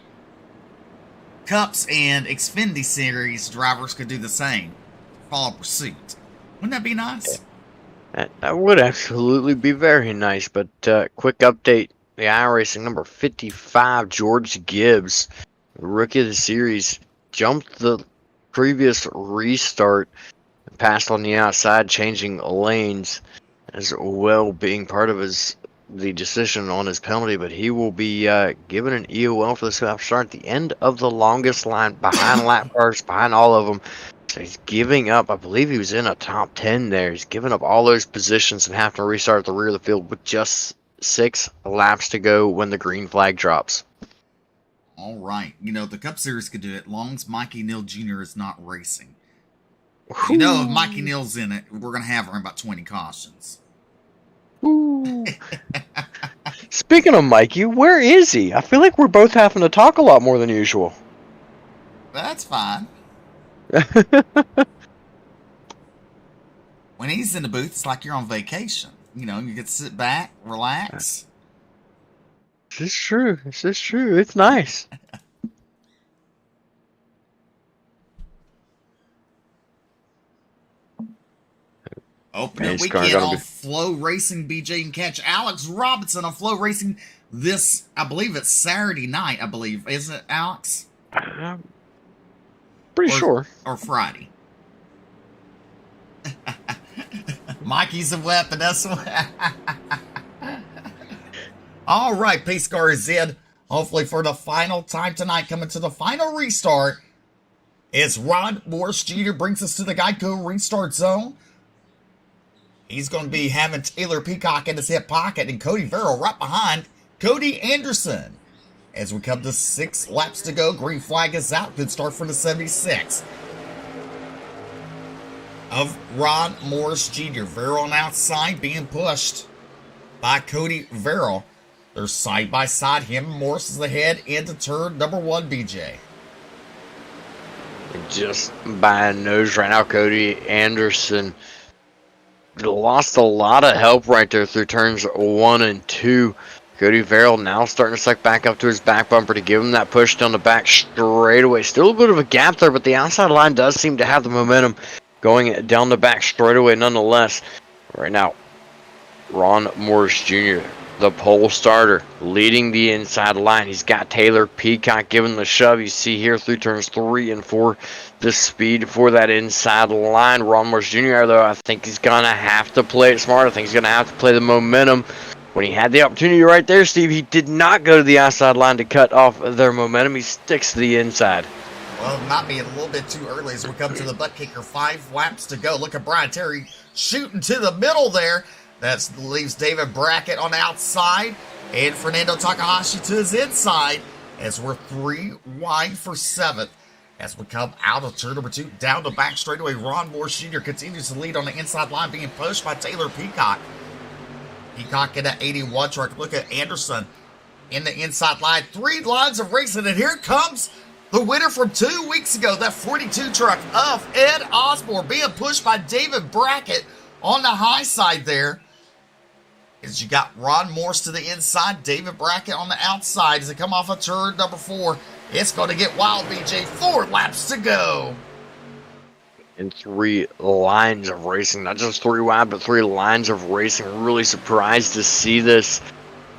Speaker 1: Cups and Xfinity Series drivers could do the same. Follow pursuit. Wouldn't that be nice?
Speaker 2: That would absolutely be very nice. But quick update. The iRacing number 55, George Gibbs, rookie of the series, jumped the previous restart, passed on the outside, changing lanes, as well being part of the decision on his penalty, but he will be given an EOL for the start at the end of the longest line, behind lap cars, behind all of them. So he's giving up, I believe he was in a top 10 there. He's giving up all those positions and having to restart at the rear of the field with just 6 laps to go when the green flag drops.
Speaker 1: All right. You know, the Cup Series could do it, long as Mikey Neal Jr. is not racing. You know, if Mikey Neal's in it, we're going to have around about 20 cautions.
Speaker 2: Speaking of Mikey, where is he? I feel like we're both having to talk a lot more than usual.
Speaker 1: That's fine. When he's in the booth, it's like you're on vacation. You know, you get to sit back, relax.
Speaker 2: This is true. This is true. It's nice.
Speaker 1: Opening weekend on Flow Racing. BJ can catch Alex Robinson on Flow Racing this, I believe it's Saturday night, I believe. Isn't it, Alex?
Speaker 2: I'm pretty
Speaker 1: Or,
Speaker 2: sure.
Speaker 1: or Friday. Mikey's a weapon, that's what. All right, pace car is in. Hopefully for the final time tonight, coming to the final restart. It's Ron Morris Jr. brings us to the Geico restart zone. He's going to be having Taylor Peacock in his hip pocket and Cody Verrill right behind Cody Anderson. As we come to 6 laps to go, green flag is out. Good start for the 76 of Ron Morris Jr. Verrill on outside being pushed by Cody Verrill. They're side by side. Him and Morris is ahead into turn number 1, BJ.
Speaker 2: Just by a nose right now, Cody Anderson lost a lot of help right there through turns 1 and 2. Cody Verrill now starting to suck back up to his back bumper to give him that push down the back straightaway. Still a bit of a gap there, but the outside line does seem to have the momentum going down the back straightaway nonetheless. Right now, Ron Morris Jr., the pole starter, leading the inside line. He's got Taylor Peacock giving the shove. You see here through turns 3 and 4, the speed for that inside line. Ron Morris Jr., though, I think he's going to have to play it smart. I think he's going to have to play the momentum. When he had the opportunity right there, Steve, he did not go to the outside line to cut off their momentum. He sticks to the inside.
Speaker 1: Well, it might be a little bit too early as we come to the butt kicker. 5 laps to go. Look at Brian Terry shooting to the middle there. That leaves David Brackett on the outside and Fernando Takahashi to his inside as we're 3 wide for 7th. As we come out of turn number 2, down the back straightaway, Ron Morris Jr. continues to lead on the inside line, being pushed by Taylor Peacock. Peacock in that 81 truck. Look at Anderson in the inside line. 3 lines of racing, and here comes the winner from 2 weeks ago, that 42 truck of Ed Osborne, being pushed by David Brackett on the high side there. As you got Ron Morris to the inside, David Brackett on the outside as they come off of turn number 4. It's going to get wild, BJ. 4 laps to go.
Speaker 2: In 3 lines of racing, not just 3 wide, but 3 lines of racing. Really surprised to see this,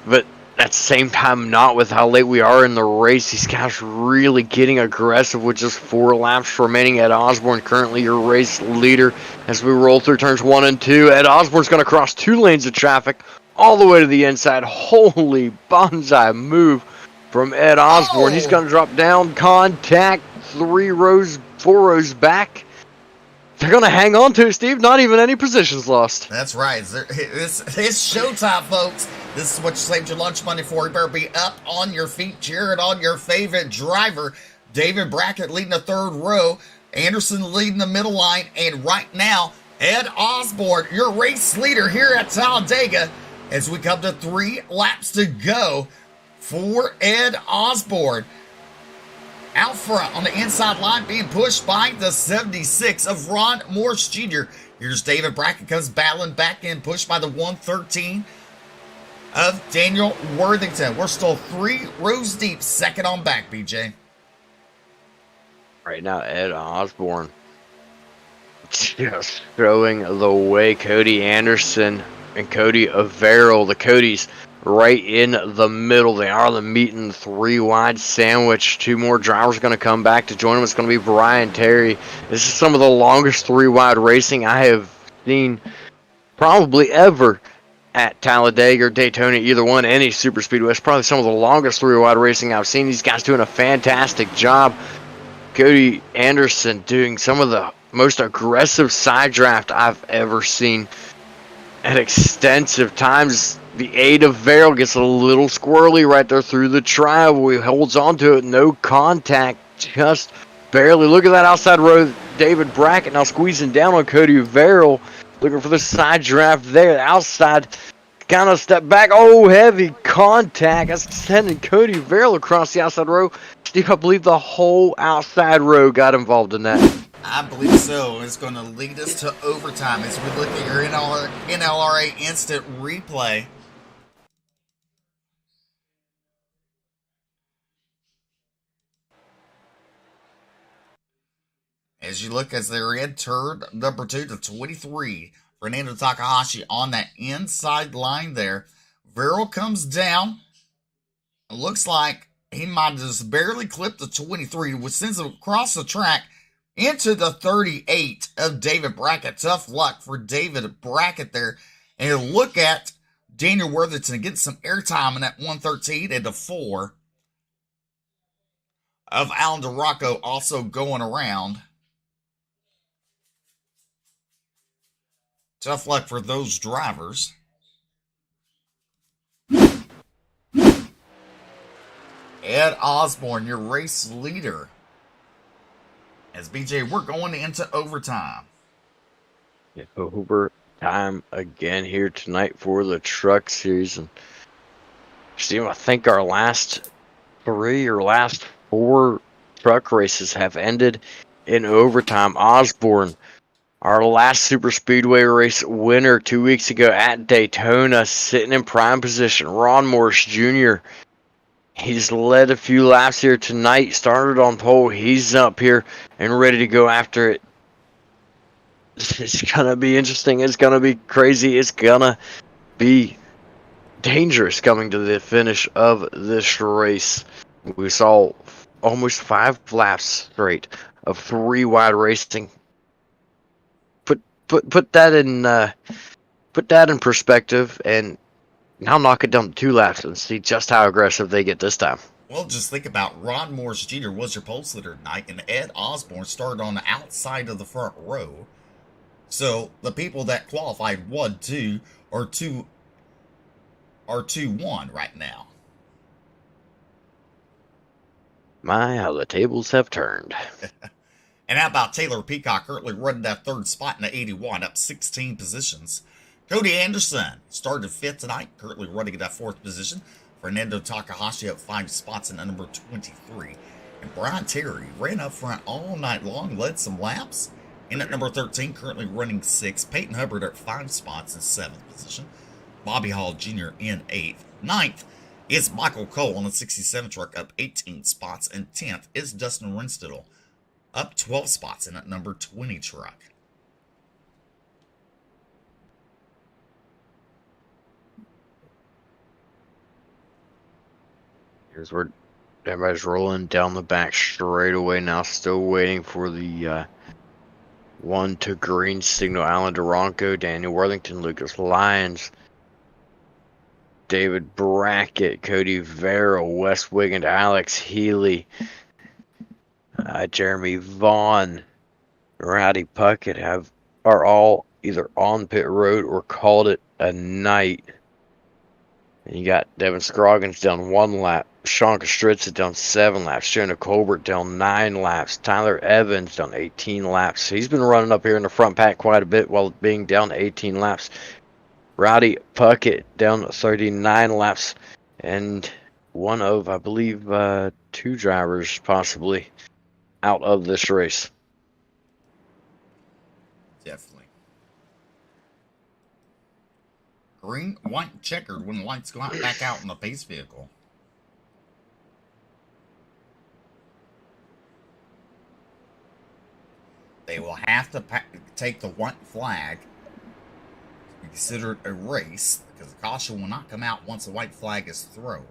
Speaker 2: but at the same time, not with how late we are in the race. These guys really getting aggressive with just 4 laps remaining. Ed Osborne currently your race leader as we roll through turns 1 and 2. Ed Osborne's going to cross 2 lanes of traffic all the way to the inside. Holy bonsai move from Ed Osborne. He's going to drop down, contact 4 rows back. They're going to hang on to it, Steve. Not even any positions lost.
Speaker 1: That's right. It's showtime, folks. This is what you saved your lunch money for. You better be up on your feet, cheering on your favorite driver. David Brackett leading the 3rd row. Anderson leading the middle line. And right now, Ed Osborne, your race leader here at Talladega, as we come to 3 laps to go for Ed Osborne. Out front on the inside line, being pushed by the 76 of Ron Morris Jr. Here's David Brackett, comes battling back in, pushed by the 113 of Daniel Worthington. We're still 3 rows deep, second on back, BJ.
Speaker 2: Right now, Ed Osborne just throwing the way. Cody Anderson and Cody Verrill, the Codys right in the middle. They are the meat and 3 wide sandwich. 2 more drivers going to come back to join them. It's going to be Brian Terry. This is some of the longest 3 wide racing I have seen probably ever at Talladega or Daytona, either one, any super speedway. It's probably some of the longest 3 wide racing I've seen. These guys doing a fantastic job. Cody Anderson doing some of the most aggressive side draft I've ever seen at extensive times. The 8 of Verrill gets a little squirrely right there through the trial. He holds on to it. No contact. Just barely. Look at that outside row. David Brackett now squeezing down on Cody Verrill. Looking for the side draft there. The outside kind of step back. Oh, heavy contact. That's sending Cody Verrill across the outside row. Steve, I believe the whole outside row got involved in that.
Speaker 1: I believe so. It's going to lead us to overtime as we look at your NLRA instant replay. As you look, as they're in turn number 2 to 23, Fernando Takahashi on that inside line there. Verrill comes down It looks like he might have just barely clipped the 23, which sends him across the track into the 38 of David Brackett. Tough luck for David Brackett there. And look at Daniel Worthington getting some airtime in that 113 and the 4 of Alan DeRocco also going around. Tough luck for those drivers. Ed Osborne, your race leader. As BJ, we're going into overtime.
Speaker 2: Yeah, overtime again here tonight for the truck series. And Steve, I think our last 3 or last 4 truck races have ended in overtime. Osborne, our last super speedway race winner 2 weeks ago at Daytona, sitting in prime position. Ron Morris Jr., he's led a few laps here tonight, started on pole. He's up here and ready to go after it. It's going to be interesting. It's going to be crazy. It's going to be dangerous coming to the finish of this race. We saw almost 5 laps straight of 3 wide racing. Put that in perspective, and now knock it down to 2 laps and see just how aggressive they get this time.
Speaker 1: Well, just think about Ron Morris Jr. was your pole sitter tonight, and Ed Osborne started on the outside of the front row. So the people that qualified 1-2 are 2-1 right now.
Speaker 2: My, how the tables have turned.
Speaker 1: And how about Taylor Peacock currently running that 3rd spot in the 81, up 16 positions. Cody Anderson started 5th tonight, currently running in that 4th position. Fernando Takahashi up 5 spots in the number 23. And Brian Terry ran up front all night long, led some laps. In at number 13, currently running 6th. Peyton Hubbard at 5 spots in 7th position. Bobby Hall Jr. in 8th. 9th is Michael Cole on the 67 truck, up 18 spots. And 10th is Dustin Renstittle, up 12 spots in that number 20 truck.
Speaker 2: Here's where everybody's rolling down the back straight away now, still waiting for the 1 to green signal. Alan DeRocco, Daniel Worthington, Lucas Lyons, David Brackett, Cody Verrill, Wes Wiggins, Alex Healy, Jeremy Vaughn, Rowdy Puckett are all either on pit road or called it a night. And you got Devin Scroggins down 1 lap, Sean Kostritza down 7 laps, Jonah Colbert down 9 laps, Tyler Evans down 18 laps. He's been running up here in the front pack quite a bit while being down 18 laps. Rowdy Puckett down 39 laps, and one of, I believe, 2 drivers possibly out of this race.
Speaker 1: Definitely. Green, white, checkered when the lights go out back out in the pace vehicle. They will have to take the white flag to be considered a race, because the caution will not come out once the white flag is thrown.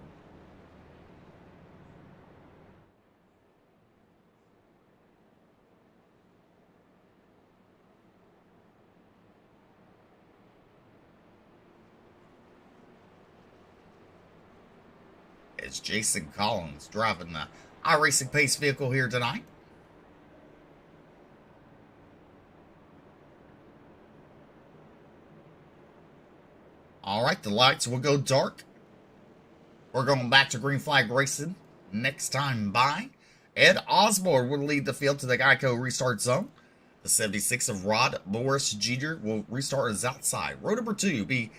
Speaker 1: It's Jason Collins driving the iRacing pace vehicle here tonight. All right, the lights will go dark. We're going back to green flag racing next time by. Ed Osborne will lead the field to the Geico restart zone. The 76 of Rod Morris Jr. will restart as outside. Row number 2 will be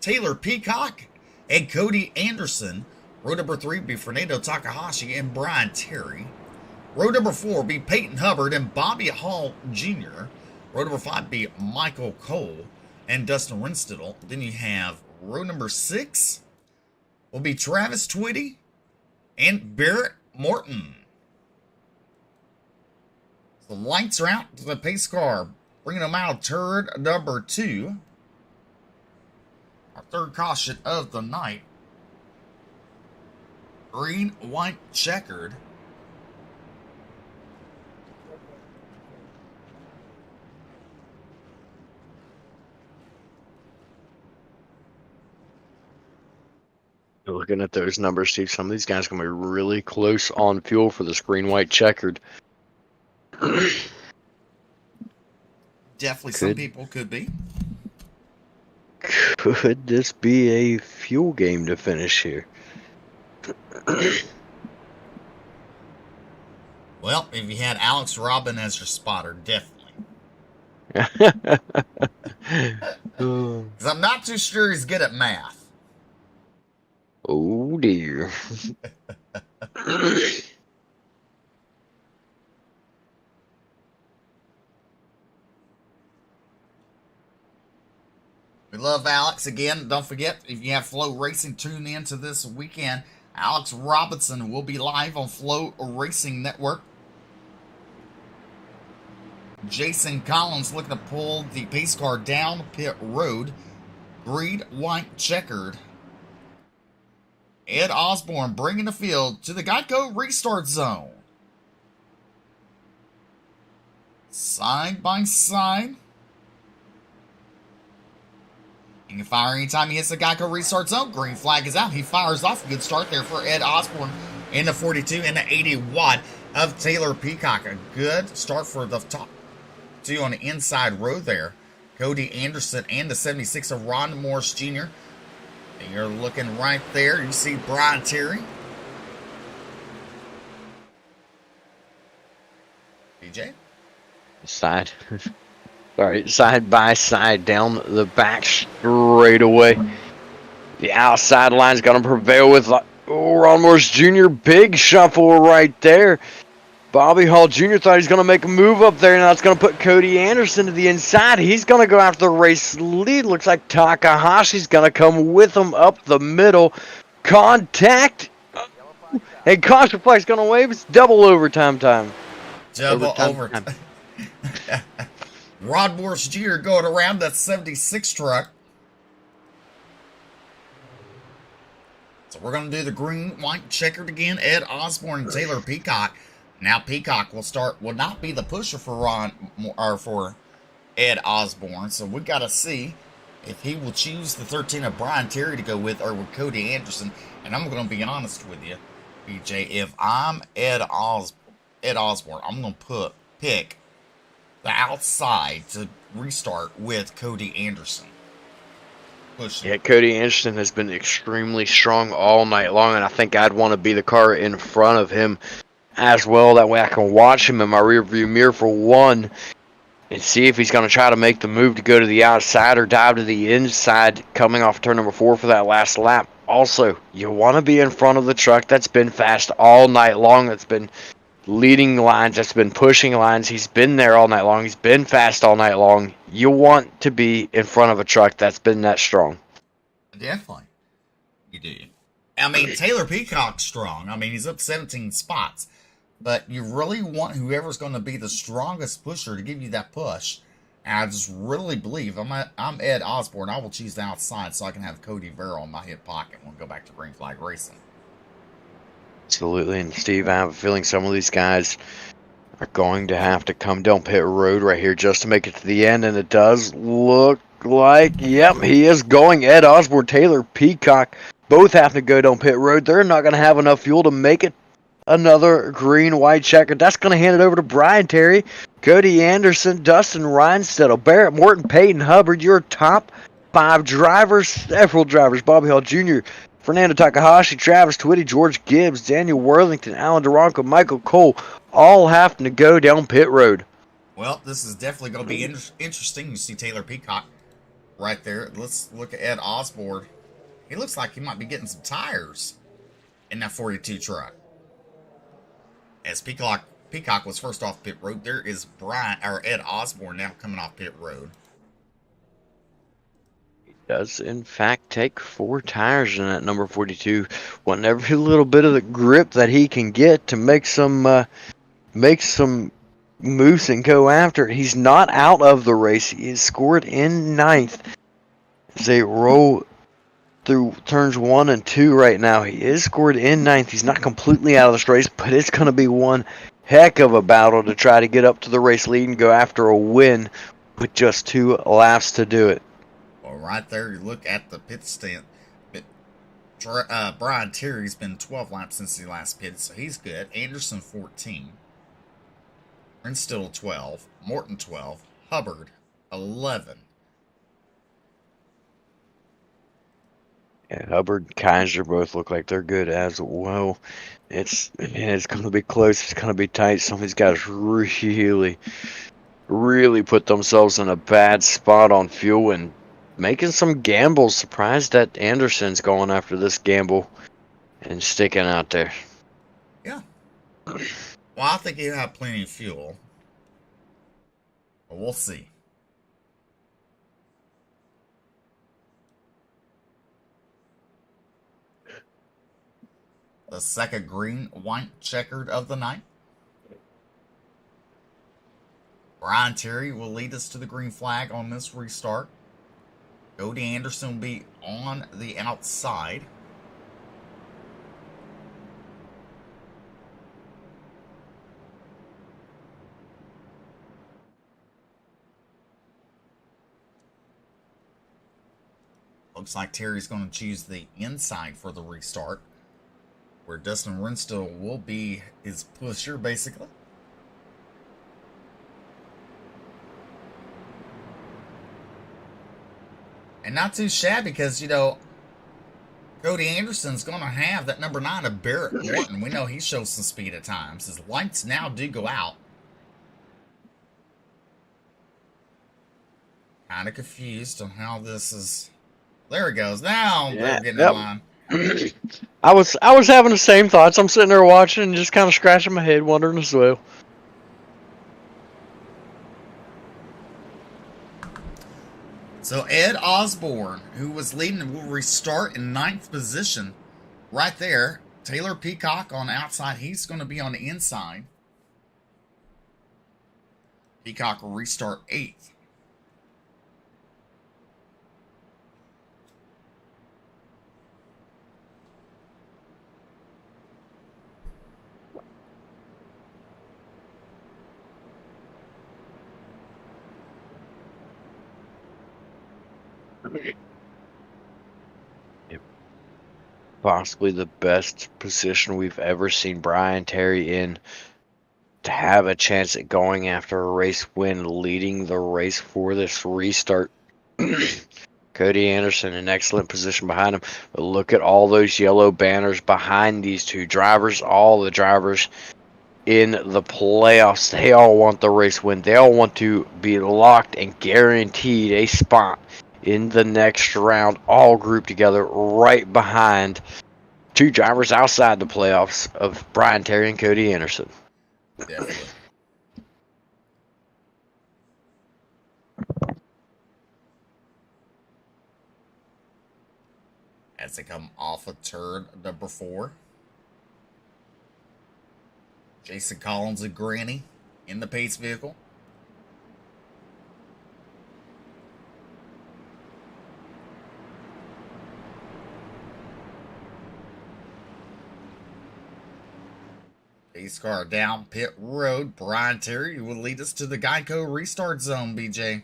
Speaker 1: Taylor Peacock and Cody Anderson. Row number 3 will be Fernando Takahashi and Brian Terry. Row number 4 will be Peyton Hubbard and Bobby Hall Jr. Row number 5 will be Michael Cole and Dustin Renstittle. Then you have row number 6 will be Travis Twitty and Barrett Morton. The lights are out to the pace car, bringing them out of turn number 2. Our 3rd caution of the night. Green, white, checkered.
Speaker 2: Looking at those numbers, Steve, some of these guys are going to be really close on fuel for this green, white, checkered.
Speaker 1: Definitely some people could be.
Speaker 2: Could this be a fuel game to finish here?
Speaker 1: Well, if you had Alex Robin as your spotter, definitely. Because I'm not too sure he's good at math.
Speaker 2: Oh, dear.
Speaker 1: We love Alex. Again, don't forget, if you have Flow Racing, tune in to this weekend. Alex Robinson will be live on Flow Racing Network. Jason Collins looking to pull the pace car down pit road. Green, white, checkered. Ed Osborne bringing the field to the Geico restart zone. Side by side. He can fire anytime he hits the Geico restart zone. Green flag is out. He fires off. A good start there for Ed Osborne in the 42 and the 80 watt of Taylor Peacock. A good start for the top two on the inside row there. Cody Anderson and the 76 of Ron Morris Jr. And you're looking right there. You see Brian Terry. DJ?
Speaker 2: Side. Sorry, side by side down the back straightaway. The outside line is going to prevail with Ron Morris Jr. Big shuffle right there. Bobby Hall Jr. thought he's going to make a move up there, and that's going to put Cody Anderson to the inside. He's going to go after the race lead. Looks like Takahashi's going to come with him up the middle. Contact. And caution flag's going to wave. It's double overtime time.
Speaker 1: Double overtime. Rod Morris Jr. going around that 76 truck. So we're going to do the green, white, checkered again. Ed Osborne and Taylor Peacock. Now Peacock will not be the pusher for for Ed Osborne. So we got to see if he will choose the 13 of Brian Terry to go with or with Cody Anderson. And I'm going to be honest with you, BJ. If I'm Ed Osborne, I'm going to pick the outside to restart with Cody Anderson.
Speaker 2: Yeah, Cody Anderson has been extremely strong all night long, and I think I'd want to be the car in front of him as well. That way I can watch him in my rearview mirror for one and see if he's going to try to make the move to go to the outside or dive to the inside coming off turn number 4 for that last lap. Also, you want to be in front of the truck that's been fast all night long, that's been leading lines, that's been pushing lines. He's been there all night long. He's been fast all night long. You want to be in front of a truck that's been that strong.
Speaker 1: Definitely. You do. I mean, Taylor Peacock's strong. I mean, he's up 17 spots. But you really want whoever's going to be the strongest pusher to give you that push. And I just really believe I'm Ed Osborne. I will choose the outside so I can have Cody Verrill in my hip pocket when we go back to Green Flag Racing.
Speaker 2: Absolutely. And Steve, I have a feeling some of these guys are going to have to come down pit road right here just to make it to the end. And it does look like, yep, he is going. Ed Osborne, Taylor Peacock, both have to go down pit road. They're not going to have enough fuel to make it another green, white checker. That's going to hand it over to Brian Terry, Cody Anderson, Dustin Reinstedt, Barrett Morton, Peyton Hubbard, your top 5 drivers, several drivers, Bobby Hall Jr., Fernando Takahashi, Travis Twitty, George Gibbs, Daniel Worthington, Alan Duranko, Michael Cole, all having to go down pit road.
Speaker 1: Well, this is definitely going to be interesting. You see Taylor Peacock right there. Let's look at Ed Osborne. He looks like he might be getting some tires in that 42 truck. As Peacock was first off pit road, there is Ed Osborne now coming off pit road.
Speaker 2: Does in fact take 4 tires in that number 42, wanting every little bit of the grip that he can get to make some moves and go after it. He's not out of the race. He is scored in 9th as they roll through turns 1 and 2 right now. He is scored in 9th. He's not completely out of this race, but it's going to be one heck of a battle to try to get up to the race lead and go after a win with just 2 laps to do it.
Speaker 1: Well, right there, you look at the pit stand. Brian Terry's been 12 laps since he last pitted, so he's good. Anderson 14. Renstill 12. Morton 12. Hubbard 11.
Speaker 2: Yeah, Hubbard and Kaiser both look like they're good as well. It's going to be close. It's going to be tight. Some of these guys really put themselves in a bad spot on fuel and making some gambles. Surprised that Anderson's going after this gamble and sticking out there.
Speaker 1: Yeah. Well, I think he'll have plenty of fuel. But we'll see. The second green, white checkered of the night. Brian Terry will lead us to the green flag on this restart. Cody Anderson will be on the outside. Looks like Terry's going to choose the inside for the restart, where Dustin Renstill will be his pusher, basically. And not too shabby because, you know, Cody Anderson's going to have that number 9 of Barrett Morton. We know he shows some speed at times. His lights now do go out. Kind of confused on how this is. There he goes. Now they're getting in line.
Speaker 2: I was having the same thoughts. I'm sitting there watching and just kind of scratching my head, wondering as well.
Speaker 1: So Ed Osborne, who was leading, will restart in 9th position. Right there. Taylor Peacock on outside. He's going to be on the inside. Peacock will restart 8th.
Speaker 2: Possibly the best position we've ever seen Brian Terry in to have a chance at going after a race win, leading the race for this restart. Cody Anderson in excellent position behind him. But look at all those yellow banners behind these 2 drivers. All the drivers in the playoffs, they all want the race win. They all want to be locked and guaranteed a spot in the next round, all grouped together right behind 2 drivers outside the playoffs of Brian Terry and Cody Anderson.
Speaker 1: Definitely. As they come off of turn number 4. Jason Collins and Granny in the pace vehicle. Pace car down pit road. Brian Terry will lead us to the Geico restart zone, BJ.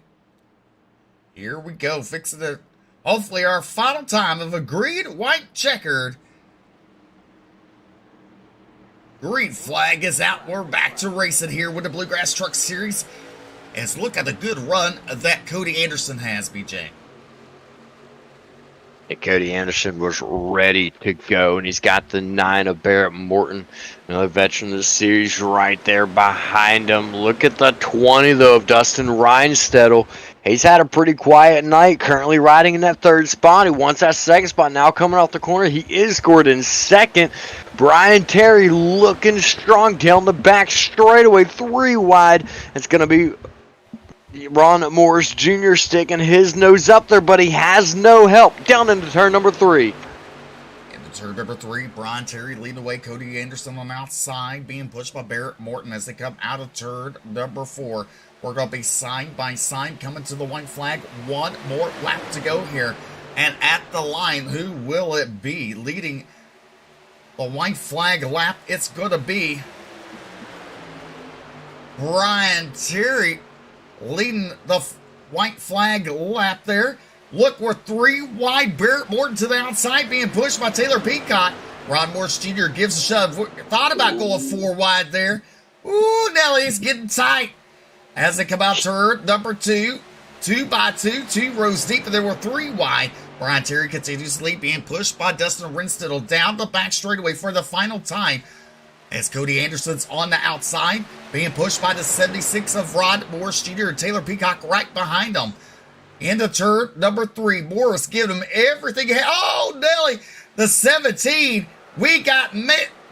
Speaker 1: Here we go. Fixing it. Hopefully our final time of a green, white, checkered. Green flag is out. We're back to racing here with the Bluegrass Truck Series. And look at the good run that Cody Anderson has, BJ.
Speaker 2: Cody Anderson was ready to go, and he's got the 9 of Barrett Morton, another veteran of the series, right there behind him. Look at the 20, though, of Dustin Reinstedel. He's had a pretty quiet night, currently riding in that 3rd spot. He wants that 2nd spot. Now coming off the corner, he is scored in 2nd. Brian Terry looking strong down the back straightaway, 3 wide. It's going to be Ron Morris Jr. sticking his nose up there, but he has no help down into turn number 3.
Speaker 1: Into turn number 3, Brian Terry leading the way. Cody Anderson on the outside, being pushed by Barrett Morton as they come out of turn number 4. We're going to be side by side coming to the white flag. One more lap to go here. And at the line, who will it be leading the white flag lap? It's going to be Brian Terry leading the white flag lap there. Look, we're 3 wide. Barrett Morton to the outside being pushed by Taylor Peacock. Ron Morse Jr. gives a shove. Thought about going 4 wide there. Ooh, Nelly, it's getting tight. As they come out turn number 2, 2 by 2, 2 rows deep, and there were 3 wide. Brian Terry continues to lead, being pushed by Dustin Rinstedel down the back straightaway for the final time. As Cody Anderson's on the outside, being pushed by the 76 of Rod Morris Jr. and Taylor Peacock right behind him. Into turn number 3, Morris giving him everything. Oh, Nelly, the 17. We got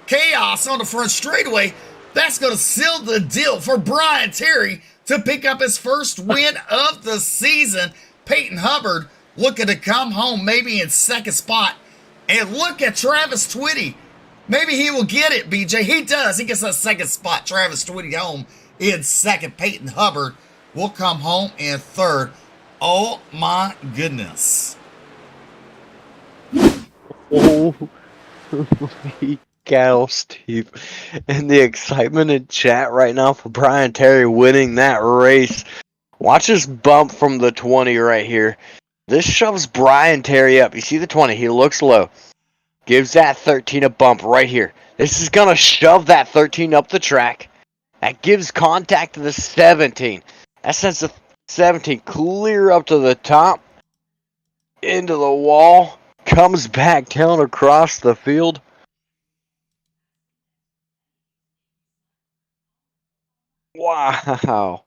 Speaker 1: chaos on the front straightaway. That's going to seal the deal for Brian Terry to pick up his first win of the season. Peyton Hubbard looking to come home maybe in second spot. And look at Travis Twitty. Maybe he will get it, BJ. He does. He gets that second spot. Travis Twitty home in second. Peyton Hubbard will come home in third. Oh, my goodness.
Speaker 2: Oh, my cow, Steve. And the excitement in chat right now for Brian Terry winning that race. Watch this bump from the 20 right here. This shoves Brian Terry up. You see the 20. He looks low. Gives that 13 a bump right here. This is going to shove that 13 up the track. That gives contact to the 17. That sends the 17 clear up to the top. Into the wall. Comes back down across the field. Wow.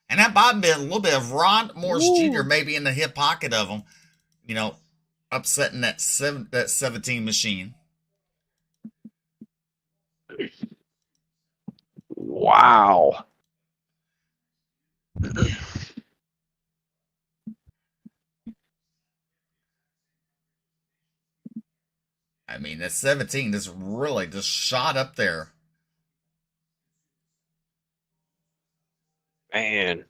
Speaker 1: And that might have been a little bit of Ron Morris Jr. maybe in the hip pocket of him. You know, upsetting that 17 machine.
Speaker 2: Wow.
Speaker 1: I mean, that 17 just really just shot up there.
Speaker 2: Man.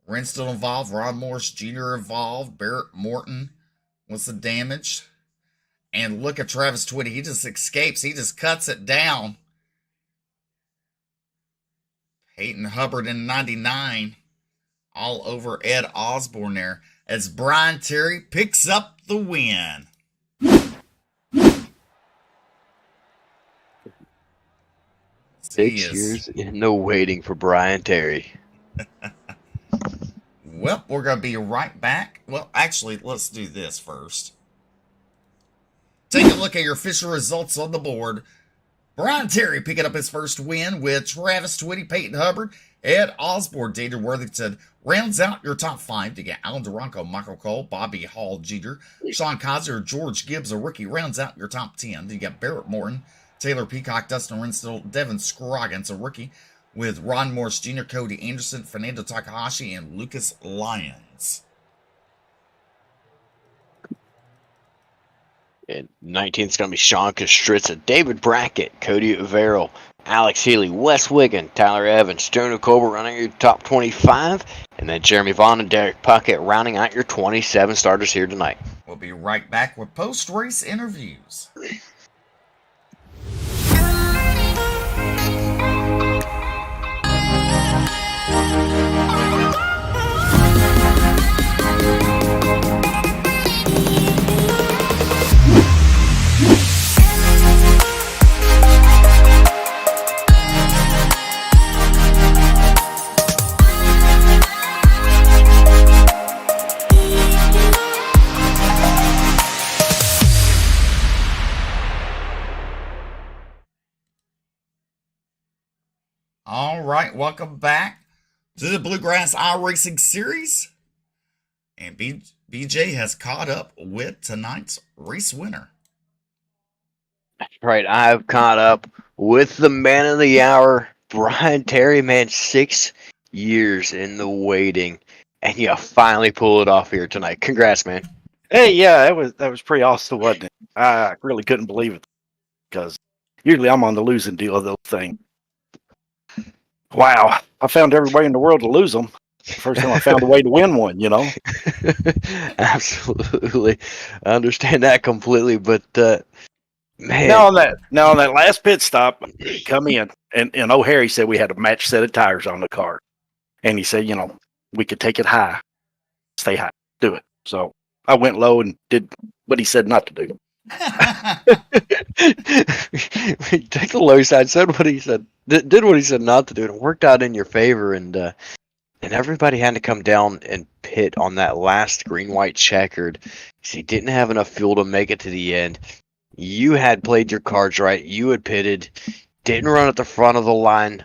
Speaker 1: Ren still involved. Ron Morris Jr. involved. Barrett Morton was the damage. And look at Travis Twitty. He just escapes. He just cuts it down. Peyton Hubbard in 99. All over Ed Osborne there. As Brian Terry picks up the win.
Speaker 2: 6 years in the waiting for Brian Terry.
Speaker 1: Well, we're going to be right back. Well, actually, let's do this first. Take a look at your official results on the board. Brian Terry picking up his first win with Travis Twitty, Peyton Hubbard, Ed Osborne, Dana Worthington rounds out your top 5 to get Alan Duranco, Michael Cole, Bobby Hall Jr., Sean Kaiser, George Gibbs, a rookie, rounds out your top 10. You got Barrett Morton, Taylor Peacock, Dustin Rinstedel, Devin Scroggins, a rookie, with Ron Morris Jr., Cody Anderson, Fernando Takahashi, and Lucas Lyons.
Speaker 2: And 19th is going to be Sean Kostritza, David Brackett, Cody Avero, Alex Healy, Wes Wiggin, Tyler Evans, Jonah Colbert running your top 25, and then Jeremy Vaughn and Derek Puckett rounding out your 27 starters here tonight.
Speaker 1: We'll be right back with post-race interviews. All right, welcome back to the Bluegrass Iracing series. And BJ has caught up with tonight's race winner.
Speaker 2: That's right, I've caught up with the man of the hour, Brian Terry, man, 6 years in the waiting. And you finally pull it off here tonight. Congrats, man.
Speaker 3: Hey, yeah, that was pretty awesome, wasn't it? I really couldn't believe it because usually I'm on the losing deal of those things. Wow, I found every way in the world to lose them. First time I found a way to win one, you know.
Speaker 2: Absolutely. I understand that completely, but man.
Speaker 3: Now on that last pit stop, come in and O'Harry said we had a match set of tires on the car. And he said, you know, we could take it high. Stay high. Do it. So I went low and did what he said not to do.
Speaker 2: Take the low side, said what he said, did what he said not to do, and it worked out in your favor. And everybody had to come down and pit on that last green-white checkered. He didn't have enough fuel to make it to the end. You had played your cards right. You had pitted, didn't run at the front of the line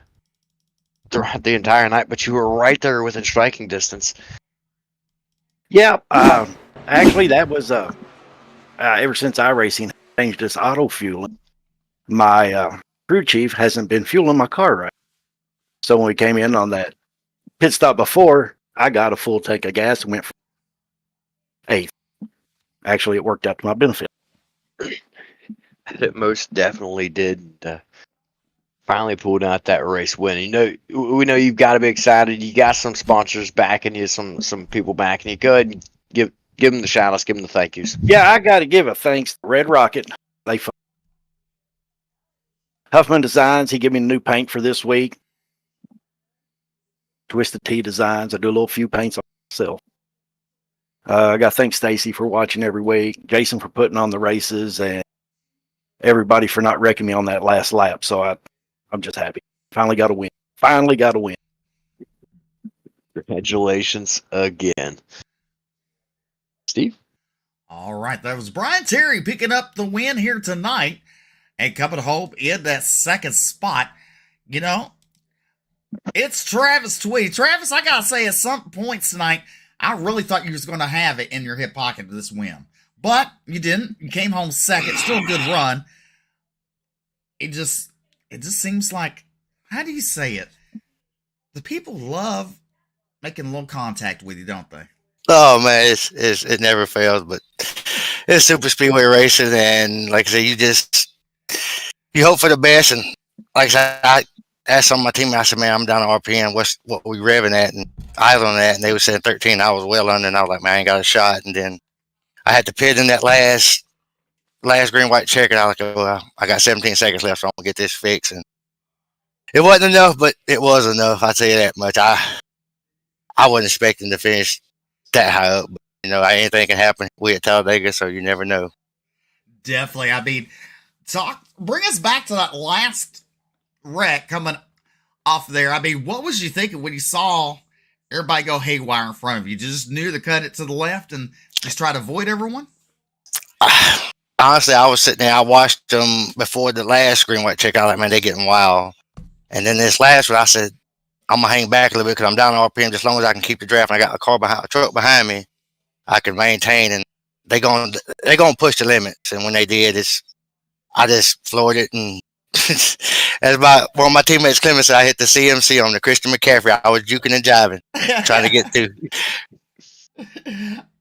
Speaker 2: throughout the entire night, but you were right there within striking distance.
Speaker 3: Yeah, actually, that was ever since iRacing changed its auto fueling, my crew chief hasn't been fueling my car right. So when we came in on that pit stop before, I got a full tank of gas and went for 8th. Actually, it worked out to my benefit.
Speaker 2: It most definitely did. Finally pulled out that race win. You know, we know you've got to be excited. You got some sponsors backing you, some people backing you. Go ahead and give them the shout outs, give them the thank yous.
Speaker 3: Yeah, I got to give a thanks to Red Rocket. Huffman Designs, he gave me a new paint for this week. Twisted T Designs, I do a little few paints on myself. I got to thank Stacy for watching every week, Jason for putting on the races, and everybody for not wrecking me on that last lap. So I'm just happy. Finally got a win.
Speaker 2: Congratulations again. Steve?
Speaker 1: All right, that was Brian Terry picking up the win here tonight and coming home in that second spot. You know, it's Travis Tweedy. Travis, I gotta say, at some points tonight, I really thought you was going to have it in your hip pocket for this win. But you didn't. You came home second. Still a good run. It just seems like, how do you say it? The people love making a little contact with you, don't they?
Speaker 4: Oh man, it never fails. But it's super speedway racing, and like I said, you hope for the best. And like I said, I asked some of my teammates, I said, "Man, I'm down at RPM. What we revving at?" And idling at, and they were saying 13. I was well under, and I was like, "Man, I ain't got a shot." And then I had to pit in that last green white checker. I was like, "Well, I got 17 seconds left, so I'm gonna get this fixed." And it wasn't enough, but it was enough. I'll tell you that much. I wasn't expecting to finish that high up, but you know, anything can happen. We at Talladega, so you never know.
Speaker 1: Definitely. I mean, bring us back to that last wreck coming off there. I mean, what was you thinking when you saw everybody go haywire in front of you? You just knew to cut it to the left and just try to avoid everyone?
Speaker 4: Honestly, I was sitting there. I watched them before the last green white check. I was like, man, they're getting wild. And then this last one, I said, I'm gonna hang back a little bit because I'm down on RPM. Just as long as I can keep the draft, and I got a truck behind me, I can maintain. And they're gonna push the limits. And when they did, I just floored it. And as one of my teammates, Clement, said, I hit the CMC on the Christian McCaffrey. I was juking and jiving, trying to get through.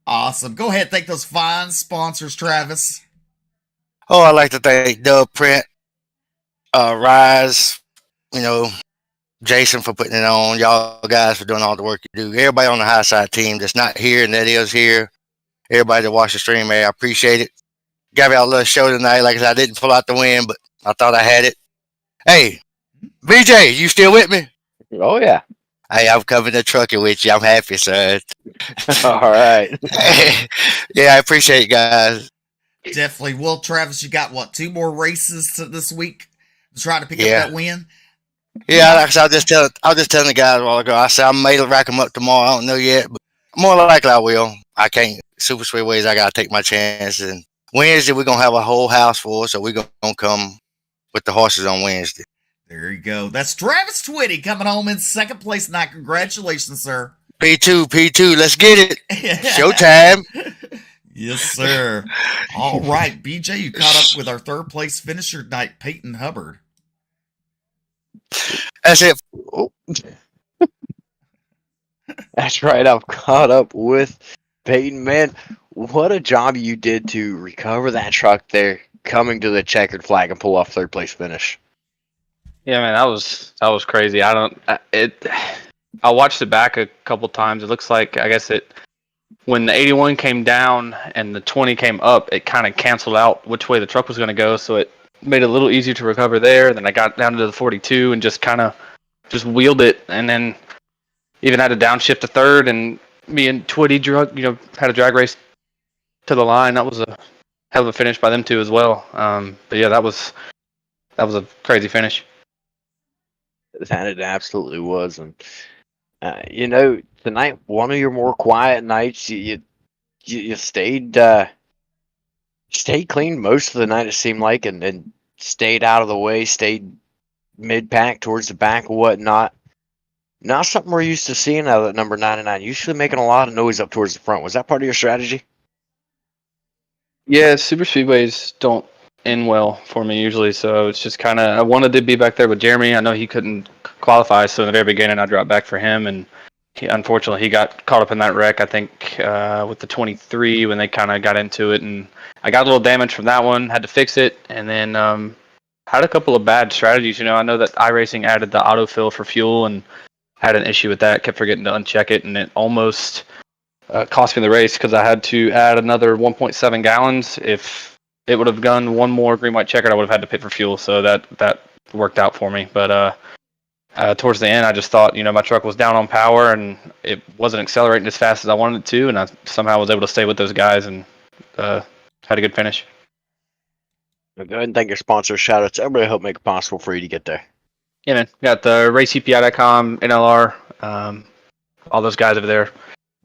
Speaker 1: Awesome. Go ahead, thank those fine sponsors, Travis.
Speaker 4: Oh, I'd like to thank Dub Print, Rise, you know, Jason for putting it on, y'all guys for doing all the work you do. Everybody on the high side team that's not here and that is here. Everybody that watched the stream, man, I appreciate it. Got me out a little show tonight. Like I said, I didn't pull out the win, but I thought I had it. Hey, BJ, you still with me?
Speaker 2: Oh, yeah.
Speaker 4: Hey, I'm coming to trucking with you. I'm happy, son.
Speaker 2: All right.
Speaker 4: Yeah, I appreciate it, guys.
Speaker 1: Definitely. Well, Travis, you got, 2 more races this week to try to pick up that win?
Speaker 4: Yeah, like I said, I was just telling the guys a while ago. I said I may rack them up tomorrow. I don't know yet, but more likely I will. I can't. Super Speedways, I got to take my chances. And Wednesday, we're going to have a whole house full, so we're going to come with the horses on Wednesday.
Speaker 1: There you go. That's Travis Twitty coming home in second place tonight. Congratulations, sir.
Speaker 4: P2, let's get it. Showtime.
Speaker 1: Yes, sir. All right, BJ, you caught up with our third place finisher tonight, Peyton Hubbard.
Speaker 4: That's it.
Speaker 2: Oh. That's right. I've caught up with Peyton. Man, what a job you did to recover that truck there, coming to the checkered flag and pull off third place finish.
Speaker 5: Yeah, man, that was crazy. I watched it back a couple times. It looks like, I guess when the 81 came down and the 20 came up, it kind of canceled out which way the truck was going to go. So it made it a little easier to recover there. Then I got down to the 42 and just kind of just wheeled it, and then even had to downshift to third. And me and Twitty had a drag race to the line. That was a hell of a finish by them two as well. But yeah, that was a crazy finish.
Speaker 2: That it absolutely was. And tonight, one of your more quiet nights. You stayed clean most of the night, it seemed like, and stayed out of the way, stayed mid pack towards the back and whatnot. Not something we're used to seeing out of that number 99. Usually making a lot of noise up towards the front. Was that part of your strategy?
Speaker 5: Yeah, super speedways don't end well for me usually, so it's just kind of, I wanted to be back there with Jeremy. I know he couldn't qualify, so in the very beginning I dropped back for him, and unfortunately he got caught up in that wreck, I think, with the 23 when they kind of got into it, and I got a little damage from that one, had to fix it, and then had a couple of bad strategies. I know that iRacing added the autofill for fuel, and had an issue with that, kept forgetting to uncheck it, and it almost cost me the race because I had to add another 1.7 gallons. If it would have gone one more green white checkered, I would have had to pit for fuel, so that worked out for me. But towards the end, I just thought, my truck was down on power and it wasn't accelerating as fast as I wanted it to, and I somehow was able to stay with those guys and had a good finish.
Speaker 2: Go ahead and thank your sponsors. Shout outs. Everybody help make it possible for you to get there.
Speaker 5: Yeah, man. Got the RaceCPI.com, NLR, all those guys over there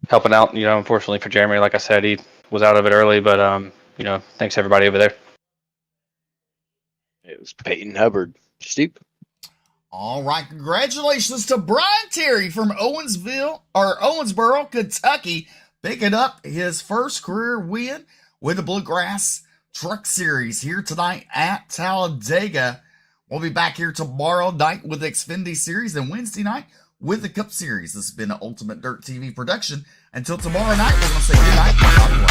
Speaker 5: helping out. Unfortunately for Jeremy, like I said, he was out of it early, but thanks everybody over there.
Speaker 2: It was Peyton Hubbard. Steve.
Speaker 1: All right, congratulations to Brian Terry from Owensboro, Kentucky, picking up his first career win with the Bluegrass Truck Series here tonight at Talladega. We'll be back here tomorrow night with the Xfinity Series and Wednesday night with the Cup Series. This has been an Ultimate Dirt TV production. Until tomorrow night, we're going to say good night.